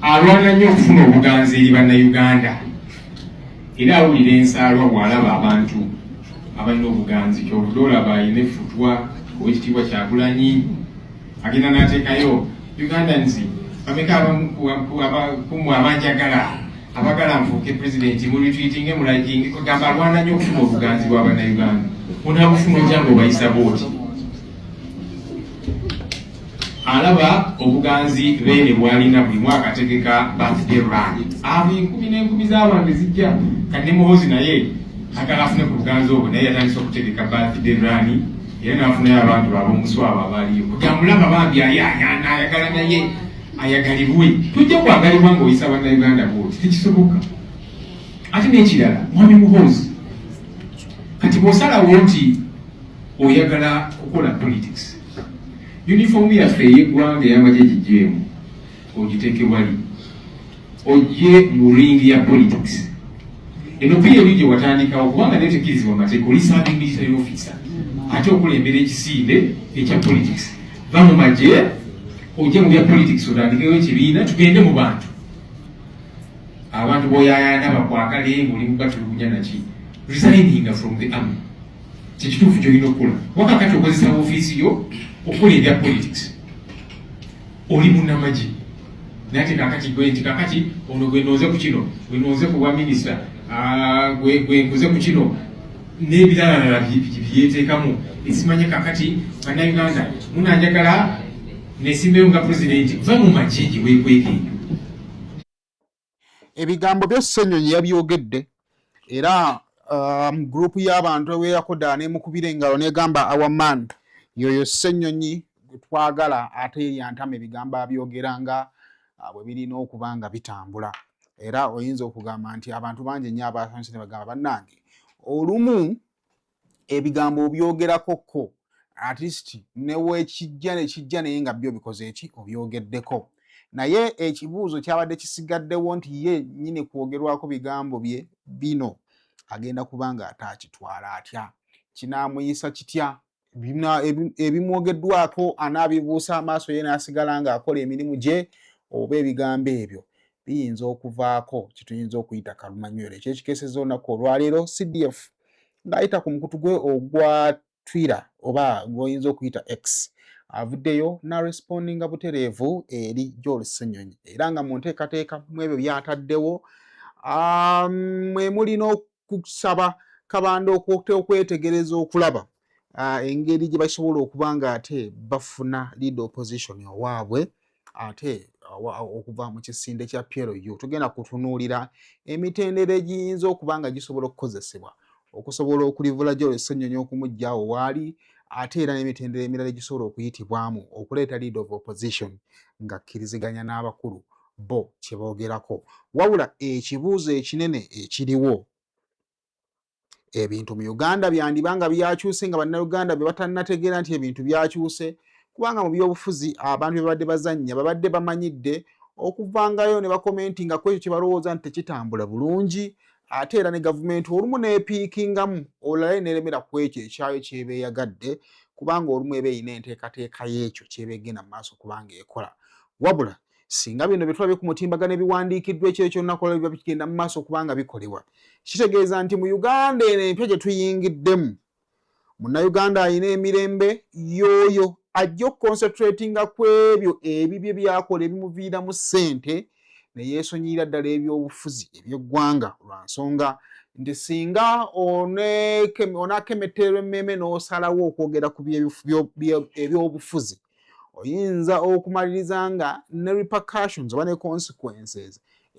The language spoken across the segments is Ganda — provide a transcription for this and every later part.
alwana nnyo okufuna obuganzi eri bannayuganda era awulira ensaalwa bw'alaba abantu abalina obuganzi kyobudde olaba alina effutwa owekitiibwa Kyagulanyi agenda n'ateekayo Ugandans bameka abakumu abanjagala abagala nfuuke pulezidenti mulitwitinge mulaginge kugamba alwana nnyo okufuna obuganzi bwa bannayuganda onaabufuna ojja ng'obayisa booti alaba obuganzi beene bwalina buli mwaka ategeka birthday run abo enkumi n'enkumi z'abantu zijja kadde muhozi naye agala afune ku buganzi obwo naye yatandisa okutegeka birthday run era n'afunayo abantu ab'omuswabo abaliyo kugira mulaba bambi ayayaana ayagala naye ayagalibwe tujja kwagalibwa ng'oyisa bannayuganda booti tekisoboka ate n'ekirala mwami muhozi kati bw'osalawo nti oyagala kukola politics uniform yaffe ey'eggwanga ey'amagye gigyemu ogiteeke wali ojje mu ringi ya politics eno period gye watandikawo kubanga nayo tekkirizibwa mateeka oli serving military officer ate okulembera ekisinde ekya politics va mu magye ojje mu bya politics otandikewo ekibiina tugende mu bantu abantu b'oyayana bakwagale ng'oli mugatulugunya naki resigning from the army kyekituufu gy'olina okukola wakakati okozesa ofiisi yo okukola ebya politics oli munnamagye naye ate kakati gwe nti kakati ono gwe nonze ku kino gwe nonze ku bwa minisita gwe nkuze ku kino n'ebirala byeteekamu esimanye kakati bannayuganda munanjagala nesimbeyo nga pulezidenti va mu magye gye weekweka eyo. Ebigambo byo Ssenyonyi yabyogedde era gurupu y'abantu eweerakoda n'emukubira engalo n'egamba our man yoyo Ssenyonyi gwe twagala ate yantama ebigambo abyogera nga bwe birina okuba nga bitambula era oyinza okugamba nti abantu bangi nnyo abasanyuse ne bagamba bannange olumu ebigambo obyogerakokko at least neweekijja nekijja naye nga byo bikoze eki obyogeddeko naye ekibuuzo kyabadde kisigaddewo nti ye nnyini kwogerwako bigambo bye bino agenda kuba nga ataakitwala atya kinaamuyisa kitya ebimwogeddwako anaabibuusa amaaso ye n'asigala ng'akola emirimu gye oba ebigambo ebyo biyinza okuvaako kituyinza okuyita kalumanywero ekyekikeeseza olunaku olwaleero CDF ng'ayita ku mukutu gwe ogwa Twitter oba gw'oyinza okuyita X avuddeyo n'arespondinga butereevu eri Joel Ssenyonyi era nga mu nteekateeka mu ebyo by'ataddewo mwe mulina okusaba Kabanda okwetegereza okulaba engeri gye basobola okuba nga ate bafuna lead opposition owaabwe ate okuva mu kisinde kya PLU tugenda kutunuulira emitendera egiyinza okuba nga gisobola okukozesebwa okusobola okulivula Joel Ssenyonyi okumuggyawo waali ate era n'emitendera emirala egisobola okuyitibwamu okuleeta lead of opposition nga kkiriziganya n'abakulu bo kye boogerako wabula ekibuuzo ekinene ekiriwo ebintu mu Uganda byandibanga byakyuse nga bannayuganda be batannategeera nti ebintu byakyuse kubanga mu byobufuzi abantu be babadde bazannya babadde bamanyidde okuvangayo ne bakomentinga ku ekyo kye balowooza nti tekitambula bulungi ate era ne gavumenti olumu neepiikingamu olulaye neremera ku ekyo ekyayo kyebeeyagadde kubanga olumu eba erina enteekateeka y'ekyo kyeba egenda mu maaso kubanga ekola wabula singa bino bye tulabye ku mutimbagano ebiwandiikiddwa ekyo kyonna kola biba bigenda mu maaso kubanga bikolebwa kitegeeza nti mu Uganda eno empya gye tuyingiddemu munnayuganda alina emirembe y'oyo ajja okuconcentratinga ku ebyo ebibye byakola ebimuviiramu ssente ne yeesonyiyira ddala ebyobufuzi eby'eggwanga lwa nsonga nti singa onaakemetterwa emmeme n'osalawo okwogera ku ebyobufuzi oyinza okumaliriza nga ne repercussions oba ne consequences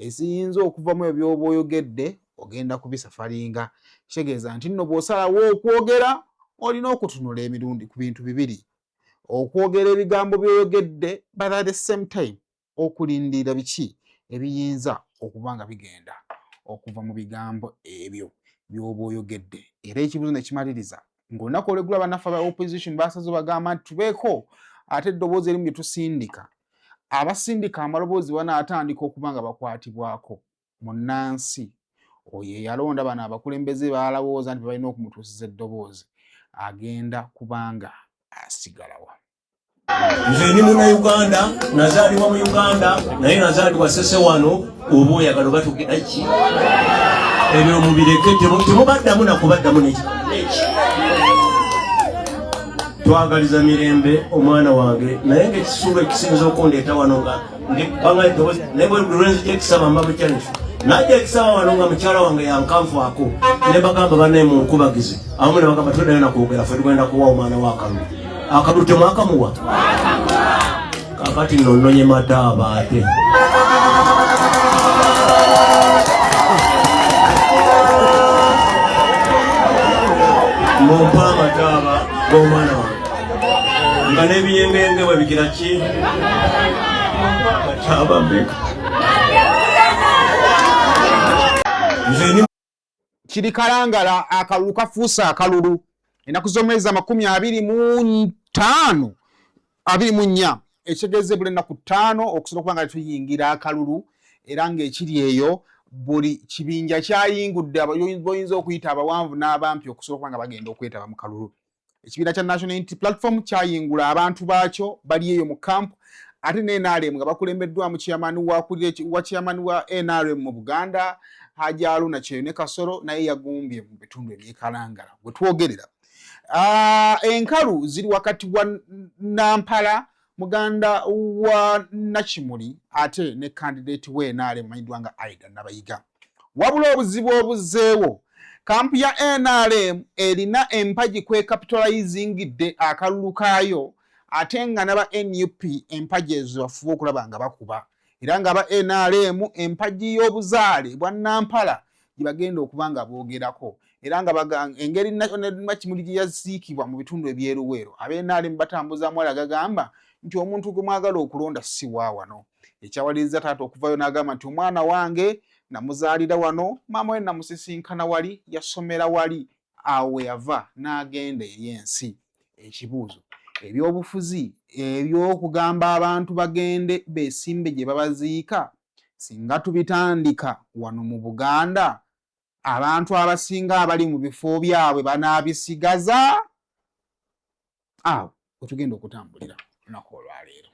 eziyinza okuvamu ebyoba oyogedde ogenda kubisafalinga kitegeeza nti nno bw'osalawo okwogera olina okutunula emirundi ku bintu bibiri okwogera ebigambo by'oyogedde but at the same time okulindirira biki ebiyinza okuba nga bigenda okuva mu bigambo ebyo by'oba oyogedde era ekibuuzo ne kimaliriza ng'olunaku olw'eggulo bannaffe aba opposition basaze bagamba nti tubeeko ate eddoboozi erimu lye tusindika abasindika amaloboozi banaatandika okuba nga bakwatibwako munnansi oyo eyalonda bano abakulembeze baalowooza nti balina okumutuusiza eddoboozi agenda kubanga asigalawa Nze ni Munnayuganda, nazaalibwa mu Uganda, naye nazaalibwa Ssese wano, oba oyagala batugenda ki? Ebyo mubireke, temubaddamu nakubaddamu n'ekigambo eki. Twagaliza mirembe omwana wange, naye ng'ekisuulo ekisinza okundeeta wano nga naye bwe lwenzi ekisaba mba mukyanifu. Najja ekisaba wano nga mukyala wange yankanfaako, ne bagamba bannaye munkubagize. Abamu ne bagamba toddayo nakwogera, ffe tugenda kuwa omwana wa Akalulu. Akalulu temwakamuwa? Kakati nonnonye mataaba ate. Mumpa amataaba g'omwana wange. Nga n'ebiyengenge bwe bigira ki? Mataaba mbeka. Kiri Kalangala akalulu kafuusa akalulu. Ennaku z'omwezi 25 24 ekitegeezebwa ennaku 5 okusobola okuba nga tuyingira akalulu era ng'ekiri eyo buli kibinja kyayingudde boyinza okuyita abawanvu n'abampi okusobola okuba nga bagenda okwetaba mu kalulu. Ekibiina kya National Unity Platform kyayingula abantu baakyo bali eyo mu kampu ate ne NRM nga bakulembeddwamu chairman wa NRM mu Buganda Haji Haruna Kyeyo ne Kasoro naye yagumbye mu bitundu eby'e Kalangala bwe twogerera. Enkalu ziri wakati wa Nampala muganda wa Nakimuli ate ne candidate we NRM manyiddwa nga Aida Nabayiga. Wabula obuzibu obuzzeewo kampu ya NRM erina empagi kwecapitalizingidde akalulu kaayo ate nga n'aba NUP empagi ezo bafuba okulaba nga bakuba era nga aba NRM empagi y'obuzaale bwa Nampala gye bagenda okuba nga boogerako era nga engeri Nakimuli gye yaziikibwa mu bitundu ebyeruweero aba NRM batambuza mwala gagamba nti omuntu gwe mwagala okulonda si wa wano. Ekyawaliriza taata okuvayo n'agamba nti omwana wange namuzaalira wano, maama we namusisinkana wali, yasomera wali, awo we yava n'agenda eri ensi. Ekibuuzo ebyobufuzi ebyokugamba abantu bagende beesimbe gye babaziika singa tubitandika wano mu Buganda abantu abasinga abali mu bifo byabwe banaabisigaza? Awo wetugenda okutambulira olunaku olwaleero.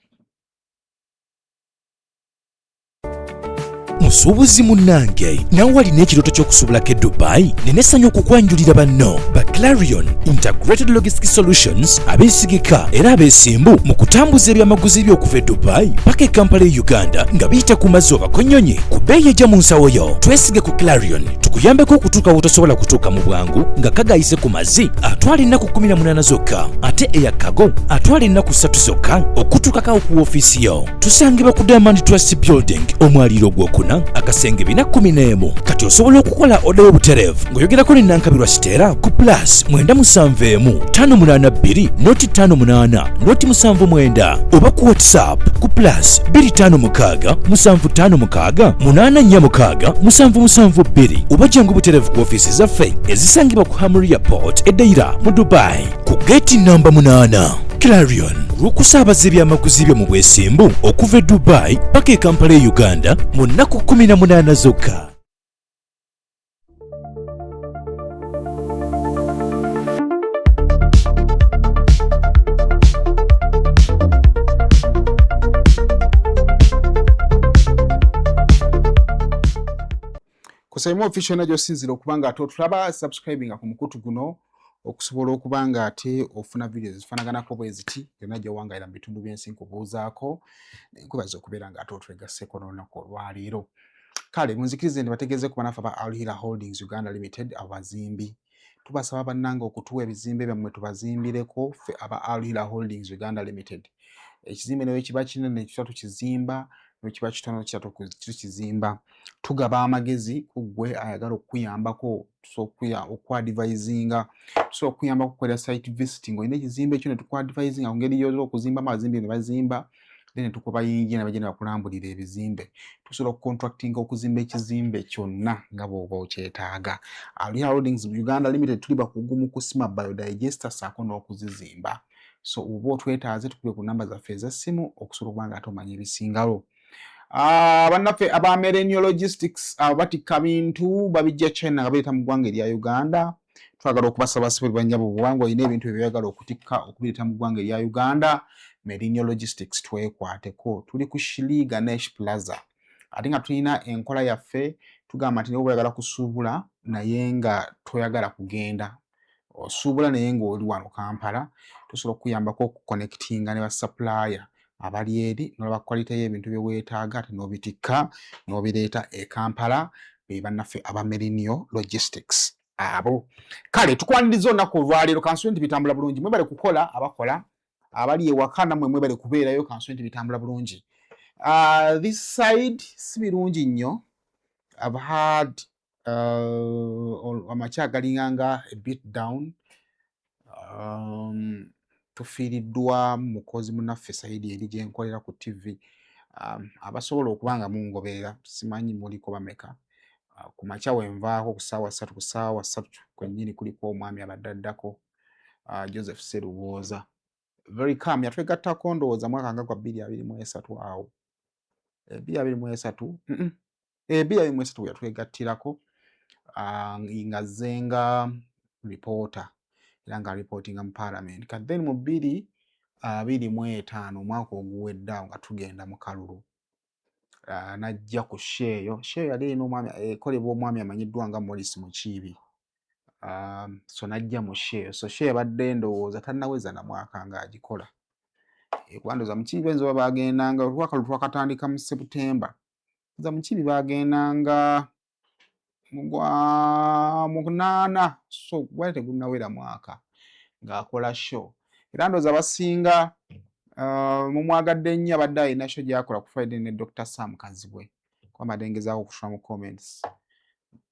Musuubuzi munnange nawe walina ekirooto ky'okusuubulako e Dubai nenessanyu okukwanjulira banno ba Clarion Integrated Logistics Solutions abeesigika era abeesimbu mu kutambuza ebyamaguzi by'okuva e Dubai paka e Kampala e Uganda nga biyita ku mazzi oba konnyonyi ku bbeeyi ejja mu nsawo yo. Twesige ku Clarion tukuyambeko okutuuka wotosobola kutuuka mu bwangu nga kagayise ku mazzi atwala ennaku 18 zokka ate eya kago atwala ennaku 3 zokka okutuukako ku woofiisi yo. Tusangibwa ku Diamond Trust Building omwaliiro gw'okuna akasenge 411. Kati osobola okukola oda y'obutereevu ng'oyogerako ne Nankabirwa Siteera ku +271 582 58 79 oba ku WhatsApp ku +256 756 846 772 oba jangu butereevu ku ofiisi zaffe ezisangibwa ku Hamria Port Edeira mu Dubai ku gate namba 8. Clarion lukusaabaza ebyamaguzi byo mu bwesimbu okuva e Dubai paka e Kampala e Uganda mu nnaku 18 zokka. Kusema official najo sinzira okubanga ate otulaba subscribing ku mukutu guno okusobola okubanga ate ofuna videos zifanaganako bweziti yonna gye wangaira mu bitundu by'ensi nkubuuzaako nkubaza okubeera nga ate otwegasseko n'olunaku olwaleero. Kale munzikirize ndibategeeze ku banafu aba Al Hilal Holdings Uganda Limited abazimbi. Tubasaba bannanga okutuwa ebizimbe byammwe tubazimbireko ffe aba Al Hilal Holdings Uganda Limited. Ekizimbe ne kiba kinene kitatu kizimba ne kiba kitono kitatu kizimba. Tugaba amagezi ku ggwe ayagala okuyambako okwadvisinga okuyambako okukolera site visiting olina ekizimbe ekyo ne tukwadvisinga ku ngeri y'okuzimba amazimbe ne bazimba then tukuba yingi nabagenda bakulambulira ebizimbe tusobola okucontractinga okuzimba ekizimbe kyonna nga bw'oba okyetaaga. Al Hilal Holdings Uganda Limited tuli bakugu mu kusima biodigester saako n'okuzizimba. So oba otwetaaze tukube ku namba zaffe ez'essimu okusobola okuba nga ate omanya ebisingalo. Bannaffe aba Millennial Logistics batikka bintu babijja China nga bireeta mu ggwanga erya Uganda. Twagala okubasaba sibwe banyabo bwanga olina ebintu ebyo byagala okutikka okubireeta mu ggwanga erya Uganda Merinio Logistics twekwateko tuli ku Shili Ganesh Plaza ate nga tulina enkola yaffe tugamba nti oyagala kusuubula naye nga toyagala kugenda osuubula naye ng'oli wano Kampala tusobola okuyambako okuconnectinga ne basupplier abali eri n'olaba quality y'ebintu bye weetaaga ate n'obitikka n'obireeta e Kampala be bannaffe aba Merinio Logistics abo kale tukwaniriza olunaku olwaleero kansule nti bitambula bulungi mwebale kukola abakola abali ewaka nammwe mwebale kubeerayo kansule nti bitambula bulungi. This side si birungi nnyo. I've had amakya galinganga a bit down. Tufiiriddwa mukozi munaffe Saidi eri gye nkolera ku TV. Abasobola okuba nga mungoberera simanyi muliko bameka. Ku makya wenvaako ku ssaawa 3 kwennyini kuliko omwami abaddaddako Joseph Seruwoza. Very calm yatwegattako ndowooza mwaka nga gwa 2023 awo. 2023 yatwegattirako nga zenga reporter era nga reportinga mu parliament. Kadden mu 2025 omwaka oguwedde awo nga tugenda mu kalulu. Najja ku sheeyo yali n'omwami ekolebwa omwami amanyiddwa nga Morris Mukiibi. So najja mu sheeyo. So sheeyo badde ndowooza tannaweza na mwaka ng'agikola. Kwandoza Mukiibi enzo bagendanga olwaka lutwakatandika mu September. Za Mukiibi bagendanga mu 8 so gwali tegunnawera mwaka ng'akola show. Era ndowooza basinga mumwagadde nnyo abadde alina show gy'akola ku Friday ne Dr. Sam Kazibwe. Kwambadde ngezaako okufuna mu comments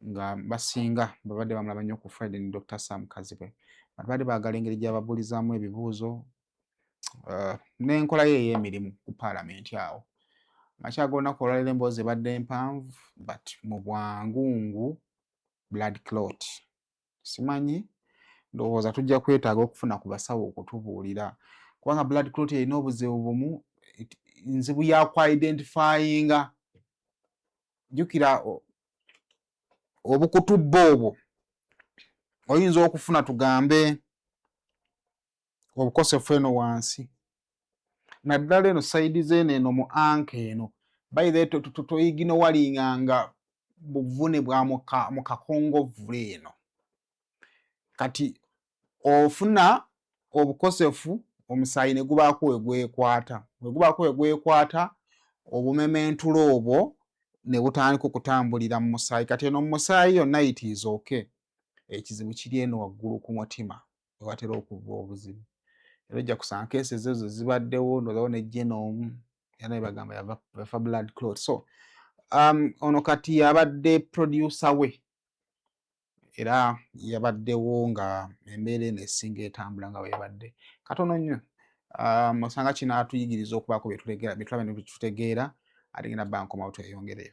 nga basinga babadde bamulaba nnyo ku Friday ne Dr. Sam Kazibwe. Babadde baagala engeri gy'ababulizaamu ebibuuzo n'enkola ye ey'emirimu ku parliament awo. Makya g'olunaku olwaleero emboozi ebadde mpanvu but mu bwangungu blood clot. Simanyi ndowooza tujja kwetaaga okufuna ku basawo okutubuulira kubanga blood clot erina obuzibu bumu nzibu ya ku identifyinga. Jjukira obukutubbo obwo oyinza okufuna tugambe obukosefu eno wansi naddala eno saidi zeeno mu anke eno baire toyigino walinganga buvune bwa mu kakongovule eno kati ofuna obukosefu omusaayi ne gubaako we gwekwata obumementulo obwo ne butandika okutambulira mu musaayi kati eno mu musaayi yonna it is okay. Ekizibu kiri eno waggulu ku mutima wewatera okuva obuzibu. Era ojja kusanga cases ezo zibaddewo ndowooza ne genome era bagamba yafa blood clot. So ono kati yabadde producer we era yabaddewo nga embeera eno esinga etambula nga weebadde katono nnyo. Osanga kino atuyigiriza okubaako byetutegeera ate ngenda bankomawo tweyongereyo.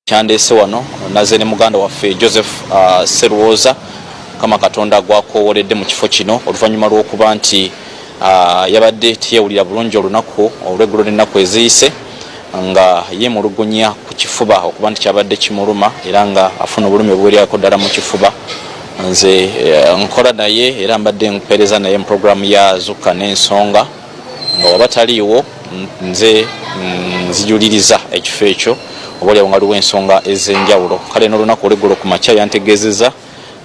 Kyandese wano naze ne muganda waffe Joseph Seruwoza kama Katonda gwakowoledde mu kifo kino oluvannyuma lw'okuba nti yabadde tiyewulira bulungi olunaku olw'eggulo n'ennaku eziyise nga yeemulugunya ku kifuba okuba nti kyabadde kimuluma era nga afuna obulumi obuwererako ddala mu kifuba. Nze nkola naye era mbadde mpeereza naye mu programu ya Zuka n'ensonga nga waba taliiwo nze nzijuliriza ekifo ekyo obalyawo nga liwo ensonga ez'enjawulo. Kale n'olunaku olw'eggulo ku makya yantegeezezza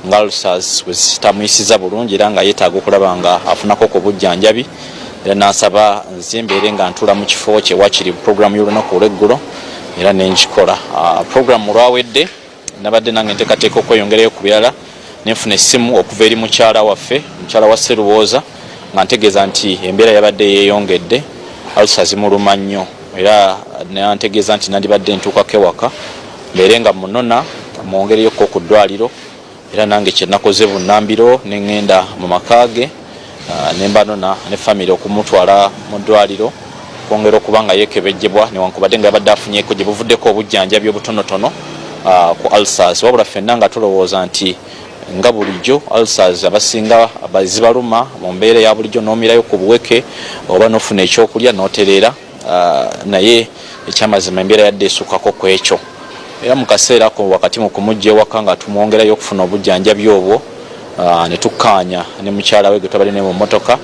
nga ulcers bwe zitamuyisiza bulungi era nga yeetaaga okulaba nga afunako ku bujjanjabi era n'asaba nze mbeere nga ntula mu kifo kye wakiri programu y'olunaku olw'eggulo era n'engikola. Programu olwawedde nabadde nange nteekateeka okweyongerayo ku birala nenfuna essimu okuva eri mukyala waffe mukyala wa Seruwoza nga ntegeeza nti embeera yabadde yeeyongedde ulcers zimuluma nnyo era nantegeeza nti nandibadde ntuukako ewaka mbeere nga munona mwongereyoko ku ddwaliro era nange kye nakoze bunnambiro ne ŋŋenda mu maka ge ne mbanona ne famire okumutwala mu ddwaliro kwongera okuba nga yeekebejjebwa newankubadde nga yabadde afunyeeko gye buvuddeko obujjanjabi obutonotono ku ulcers wabula ffenna nga tulowooza nti nga bulijjo ulcers abasinga bazibaluma mu mbeera ya bulijjo n'omirayo ku buweke oba n'ofuna ekyokulya n'otereera naye ekyamazima embeera yadde esukkako ku ekyo era mu kaseera ako wakati mu kumujja ewaka nga tumwongerayo okufuna obujjanjabi obwo ne tukkaanya ne mukyala we gwe twabadde ne mu mmotoka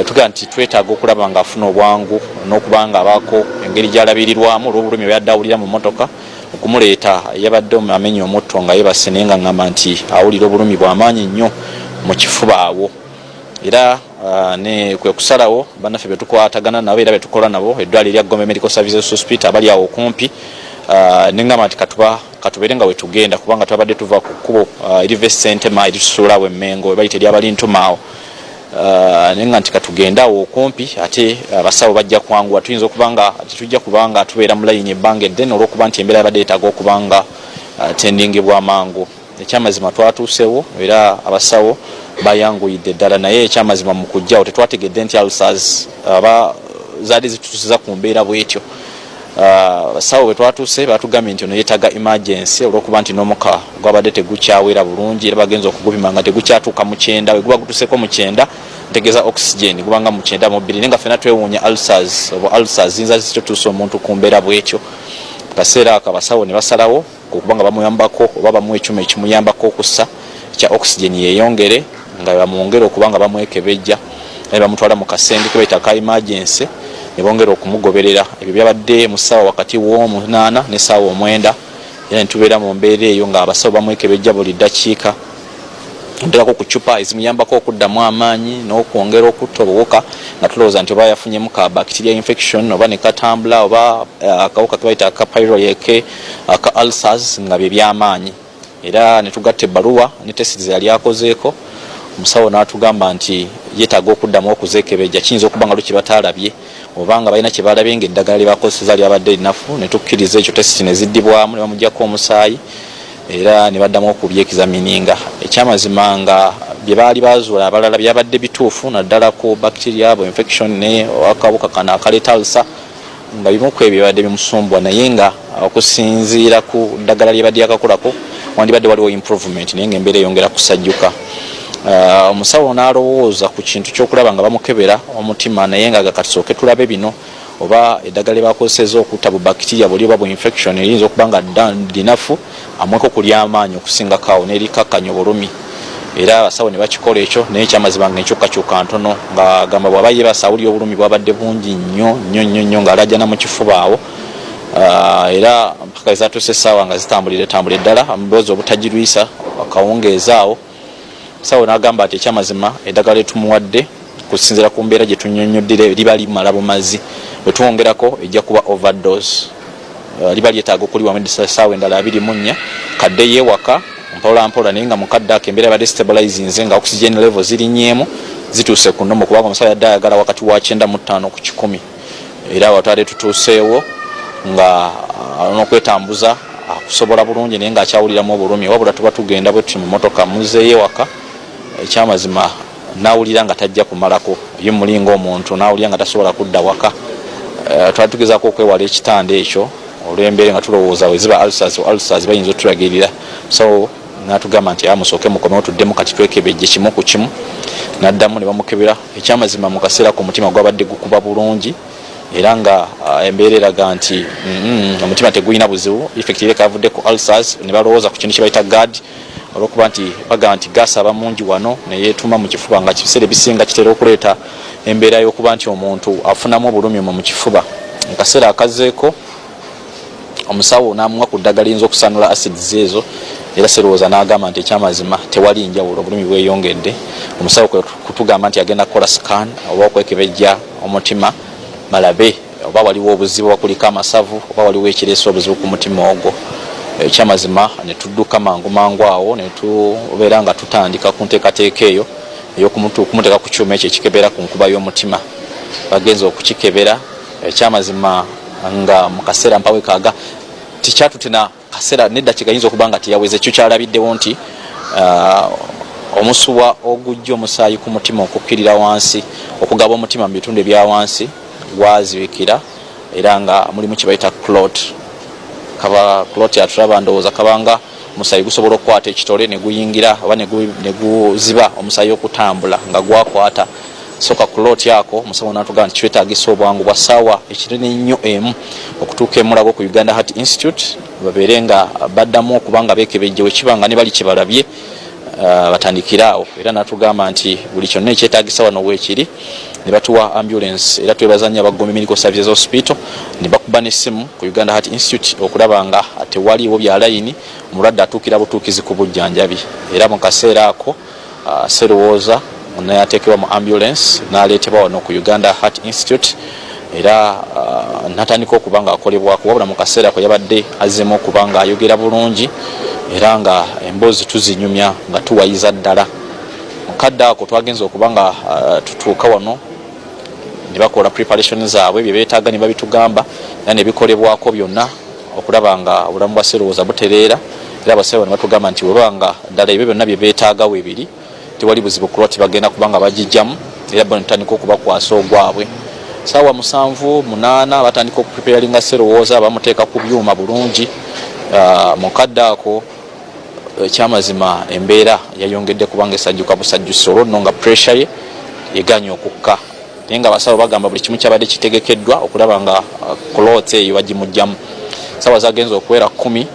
tuga nti twetaaga okulaba nga afuna obwangu n'okubanga abaako engeri gy'alabirirwamu olw'obulumi bwe awulira mu mmotoka okumuleeta yabadde amenya omutto nga yeebase naye nga ngamba nti awulira obulumi bw'amaanyi nnyo mu kifuba awo era ne kwe kusalawo bannaffe betukwatagana nabo era betukola nabo eddwaliro lya Gombe Medical Services Hospital abali awo okumpi nengamba nti katubere nga wetugenda kubanga twabadde tuva ku kkubo erive Sentema eritusuulawo Emmengo bayita eryabali Ntumaawo nenga nti katugenda awo okumpi ate abasawo bajja kwanguwa tuyinza okubanga tujja kubanga tubeera mu layini ebbanga eddene olw'okuba nti embeera yabadde etaaga okubanga tendingibwa amangu. Ekyamazima twatuusewo era abasawo bayanguyidde ddala naye ekyamazima mu kujjawo tetwategedde nti ulcers zaali zitutusiza ku mbeera bwetyo. Abasawo bwe twatuuse batugambye nti ono yeetaaga emergency olw'okuba nti n'omuka gwabadde tegukyawera bulungi era bagenza okugupima nga tegukyatuuka mu 9 we guba gutuuseko mu 9 ntegeeza oxygen gubanga mu 9 mu 2 naye nga ffenna twewuunya ulcers oba ulcers ziyinza zitutuusa omuntu ku mbeera bwetyo. Mu kaseera ako abasawo ne basalawo okubanga bamuyambako oba bamuwa ekyuma ekimuyambako okussa kya oxygen yeeyongere nga bamwongere okubanga bamwekebejja naye bamutwala mu kasenge ke bayita ka emergency ne bongera okumugoberera. Ebyo byabadde mu ssaawa wakati w'omunaana ne ssaawa 9 era ne tubeera mu mbeera eyo nga abasawo bamwekebejja buli ddakiika nterako ku cupa ezimuyambako okuddamu amaanyi n'okwongera okutta obuwuka nga tulowooza nti oba yafunyemu ka bacteria infection oba ne katambula oba akawuka ke bayita aka pyloriac aka ulcers nga bye by'amaanyi era ne tugatta ebbaluwa ne testi ze yali akozeeko omusawo n'atugamba nti yeetaaga okuddamu okuzeekebejja kiyinza okuba nga lukibataалabye obanga balina kye balabye ng'eddagala lye bakozesa lyabadde linafu ne tukkiriza ekyo testi ne ziddibwamu ne bamuggyako omusaayi era ne baddamu okubyekizamininga. Ekyamazima nga bye baali bazuula abalala byabadde bituufu naddala ku bacteria abo infection ne akawuka kano akaleeta ulcer nga bimu ku ebyo byabadde bimusumbwa naye nga okusinziira ku ddagala lye badde yakakolako wandibadde waliwo improvement naye ng'embeera eyongera kusajjuka. Omusawo n'alowooza ku kintu ky'okulaba nga bamukebera omutima naye nga katusooke tulabe bino oba eddagala lye bakozeseza okutta bu bacteria buli oba bu infection eriyinza okuba nga linafu amweko kulya amaanyi okusingako awo n'erikakkanya obulumi era abasawo ne bakikola ekyo naye ekyamazima nga enkyukakyuka ntono nga gamba bw'aba yeebasa awulira obulumi bwabadde bungi nnyo ng'alajjana mu kifuba awo era mpaka ezatuuse essaawa nga zitambulira eddala amuboozi obutagirwisa akawungeeza awo. Sawo n'agamba ati ekyamazima eddagala etumuwadde kusinziira ku mbeera gye tunnyonnyodde liba limala bumazi bwe tuwongerako ejja kuba overdose liba lyetaaga okuliwamu essaawa endala 24 kadde yeewaka mpolampola naye nga mukadde ako embeera yabadde stabilizinze nga oxygen level zirinyeemu zituuse ku nnomo kubanga omusawo yadde ayagala wakati wa 9:5 ku 10 era watwale tutuuseewo nga n'okwetambuza akusobola bulungi naye ng'akyawuliramu obulumi wabula tuba tugenda bwe tuti mu motoka muzeeyo ewaka ekyamazima n'awulira nga tajja kumalako ye mulinga omuntu n'awulira nga tasobola kudda waka. Twali tugezaako okwewala ekitanda ekyo olw'embeera nga tulowooza weziba ulcers bayinza otulagirira so n'atugamba nti amusooke mukomewo tuddemu kati twekebejje kimu ku kimu n'addamu ne bamukebera. Ekyamazima mu kaseera ku mutima gwabadde gukuba bulungi era nga embeera eraga nti omutima tegulina buzibu effect ile kavudde ku ulcers ne balowooza ku kintu kye bayita GAD olw'okuba nti baga nti gaasi aba mungi wano ne yeetuma mu kifuba nga kibiseera ebisinga kitera okuleeta embeera y'okuba nti omuntu afunamu obulumi mu kifuba. Mu kaseera akazeeko omusawo n'amuwa ku ddagala liyinza okusanula acids ezo era serowooza n'agamba nti ekyamazima tewali njawulo obulumi bweyongedde. Omusawo kutugamba nti agenda kukola scan oba okwekebejja omutima balabe oba waliwo obuzibu wakuliko amasavu oba waliwo ekireesa obuzibu ku mutima ogwo. Ekyamazima ne tudduka mangu awo ne tubeera nga tutandika ku nteekateeka eyo ey'okumuteeka ku kyuma ekyo ekikebera ku nkuba y'omutima. Bagenza okukikebera ekyamazima nga mu kaseera mpawe kaaga tikyatutena kaseera neddakiika yinza okuba nga teyaweze kyo kyalabiddewo nti omusuwa ogujja omusaayi ku mutima okukkirira wansi okugaba omutima mu bitundu ebya wansi gwazibikira era nga mulimu kye bayita clot. Kaba clot yatulaba ndowooza kabanga omusaayi gusobola okukwata ekitole ne guyingira oba ne guziba omusaayi okutambula nga gwakwata soka clot yako omusawo n'atugamba nti kyetaagisa obwangu bwa ssaawa ekinene nnyo emu okutuuka emulago ku Uganda Heart Institute babeere nga baddamu okuba nga beekebejje wekibanga ne bali kye balabye batandikira awo era natugamba nti buli kyonna ekyetaagisa wano weekiri ne batuwa ambulance era twebazanya Abagombe Medical Services Hospital ne bakuba n'essimu ku Uganda Heart Institute okulaba nga tewaliiwo bya layini omulwadde atuukira butuukizi ku bujjanjabi era mu kaseera ako Serowooza nayateekebwa mu ambulance n'aleetebwa wano ku Uganda Heart Institute era natandika okuba nga akolebwako wabula mu kaseera ko yabadde azzeemu okuba nga ayogera bulungi era nga emboozi tuzinyumya nga tuwayiza ddala mukadde ako twagenza okuba nga tutuuka wano ne bakola preparation zaabwe bye beetaaga ne babitugamba era ne bikolebwako byonna okulaba nga obulamu bwa Serowooza butereera era abasawo ne batugamba nti bweba nga ddala ebyo byonna bye beetaaga weebiri tewali buzibu kulwa bagenda kuba nga bagijjamu era bo netandika okubakwasa ogwabwe sawa 7-8 batandika okupreparinga Serowooza bamuteeka ku byuma bulungi mukadde ako ekyamazima embeera yayongedde kubanga esajjuka busajjusi olwo nga pressure ye eganya okukka naye nga abasawo bagamba buli kimu kyabadde kitegekeddwa okulaba nga cloth eyo bagimugjamu sawa zagenza okuwera 10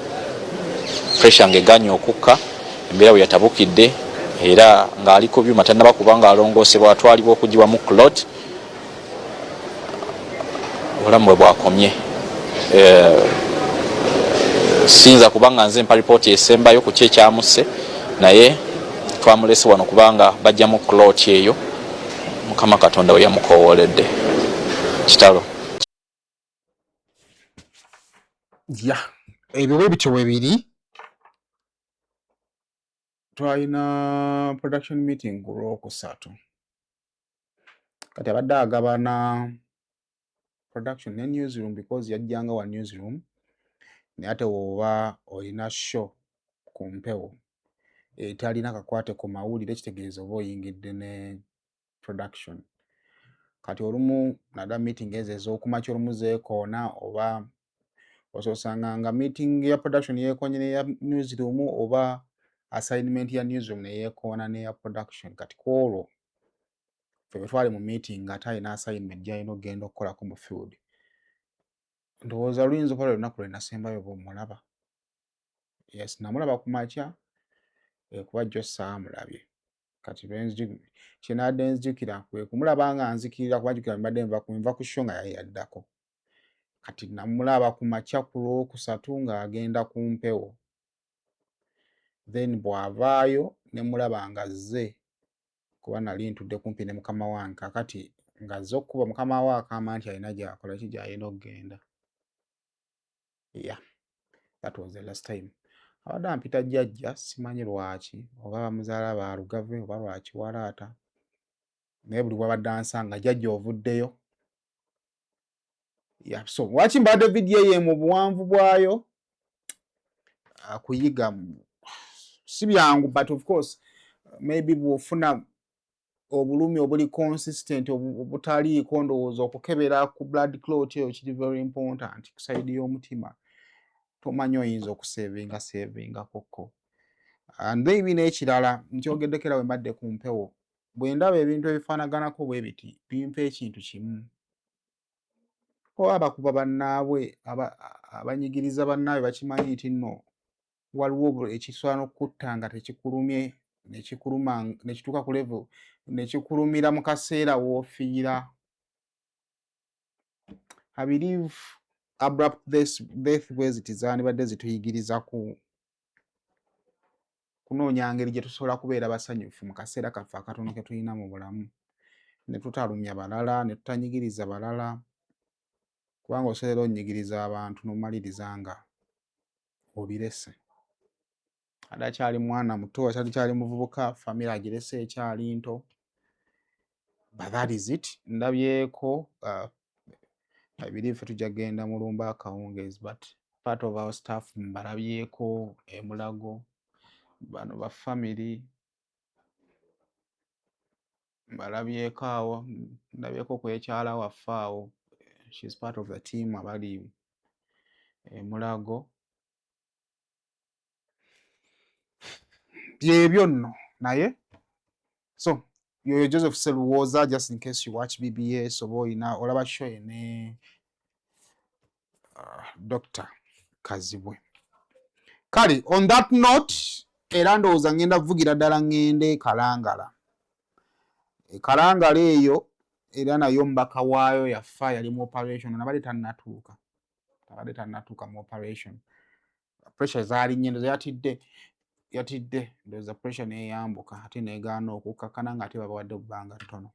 pressure nga eganya okukka embeera bwe yatabukidde era ng'ali ku byuma tannaba kubanga alongoosebwa atwalibwa okugiwamu cloth obulamu bwe bwakomye sinza kubanga nze mpa ripooti esembayo ku kye kyamuse naye twamulese wano kubanga bajjamu cloth eyo Mukama Katonda we yamukoowoledde kitalo ebyo bwe bityo bwebiri twalina production meeting ku Lwokusatu kati abadde agabana production ne newsroom because yajjanga wa newsroom naye ate woba olina show ku mpewo etalina kakwate ku mawulire kitegeeza oba oyingidde ne production kati olumu nada meeting ezo ez'okumakya olumu zeekoona oba ososanga nga meeting ya production yeekonye neya newsroom oba assignment ya newsroom neyeekoona neya production kati kwolwo ffe twali mu meeting ate alina assignment gy'alina okugenda okukolako mu field ndowooza luyinza okuba lunaku lwe nasembayo bw'omulaba yes namulaba ku makya kuba jjo saamulabye kati kyenadde nzijukira kwe kumulaba nga nzikirira kubajjukira mbadde nva ku show nga yali yaddako kati namulaba ku makya ku Lwokusatu ng'agenda ku mpewo then bw'avaayo ne mulaba nga azze kuba nali ntudde kumpi ne mukama wange kakati ng'azze okkuba mukama we akamba nti alina gy'akola ki gy'alina okugenda that was the last time abadde ampita jjajja simanyi lwaki oba bamuzaala ba Lugave oba lwaki walaata naye buli bwabadde ansanga jjajja ovuddeyo so lwaki mbadde vidiyo ye mu buwanvu bwayo kuyiga si byangu but of course maybe bw'ofuna obulumi obuli consistent obutaliiko ndowooza okukebera ku blood clot eyo kiri very important ku side y'omutima tomanyi oyinza okusevinga kokko and then n'ekirala nkyogeddekera we mbadde ku mpewo bwe ndaba ebintu ebifaanaganako bwe biti bimpa ekintu kimu oba abakuba bannaabwe abanyigiriza bannaabwe bakimanyi nti nno waliwo ekisobola n'okukutta nga tekikulumye nekituuka ku level nekikulumira mu kaseera w'ofiira. I believe abrupt death bwe ziti zandibadde zituyigiriza kunoonya ngeri gye tusobola kubeera basanyufu mu kaseera kaffe akatono ke tulina mu bulamu ne tutalumya balala ne tutanyigiriza balala kubanga osobola onnyigiriza abantu n'omaliriza nga obirese ada akyali mwana muto akyali muvubuka famire agirese ekyali nto but that is it ndabyeko I believe ffe tujja genda mulumba akawungeezi but part of our staff mbalabyeko Mulago bano ba family mbalabyeko awo ndabyeko kwekyala waffe awo she is part of the team abali Mulago byebyo nno naye so yoyo Joseph Serowooza just in case you watch BBS oba olina olaba show ne Dr. Kazibwe. Kale on that note era ndowooza ngenda vugira ddala ngende Kalangala. Kalangala eyo era nayo mbaka waayo yafa yali mu operation nabadde tannatuuka mu operation. Pressure zaali nnyo yatidde ndowooza pressure neeyambuka ate neegaana okukkakana nga ate babawadde bbanga ttono.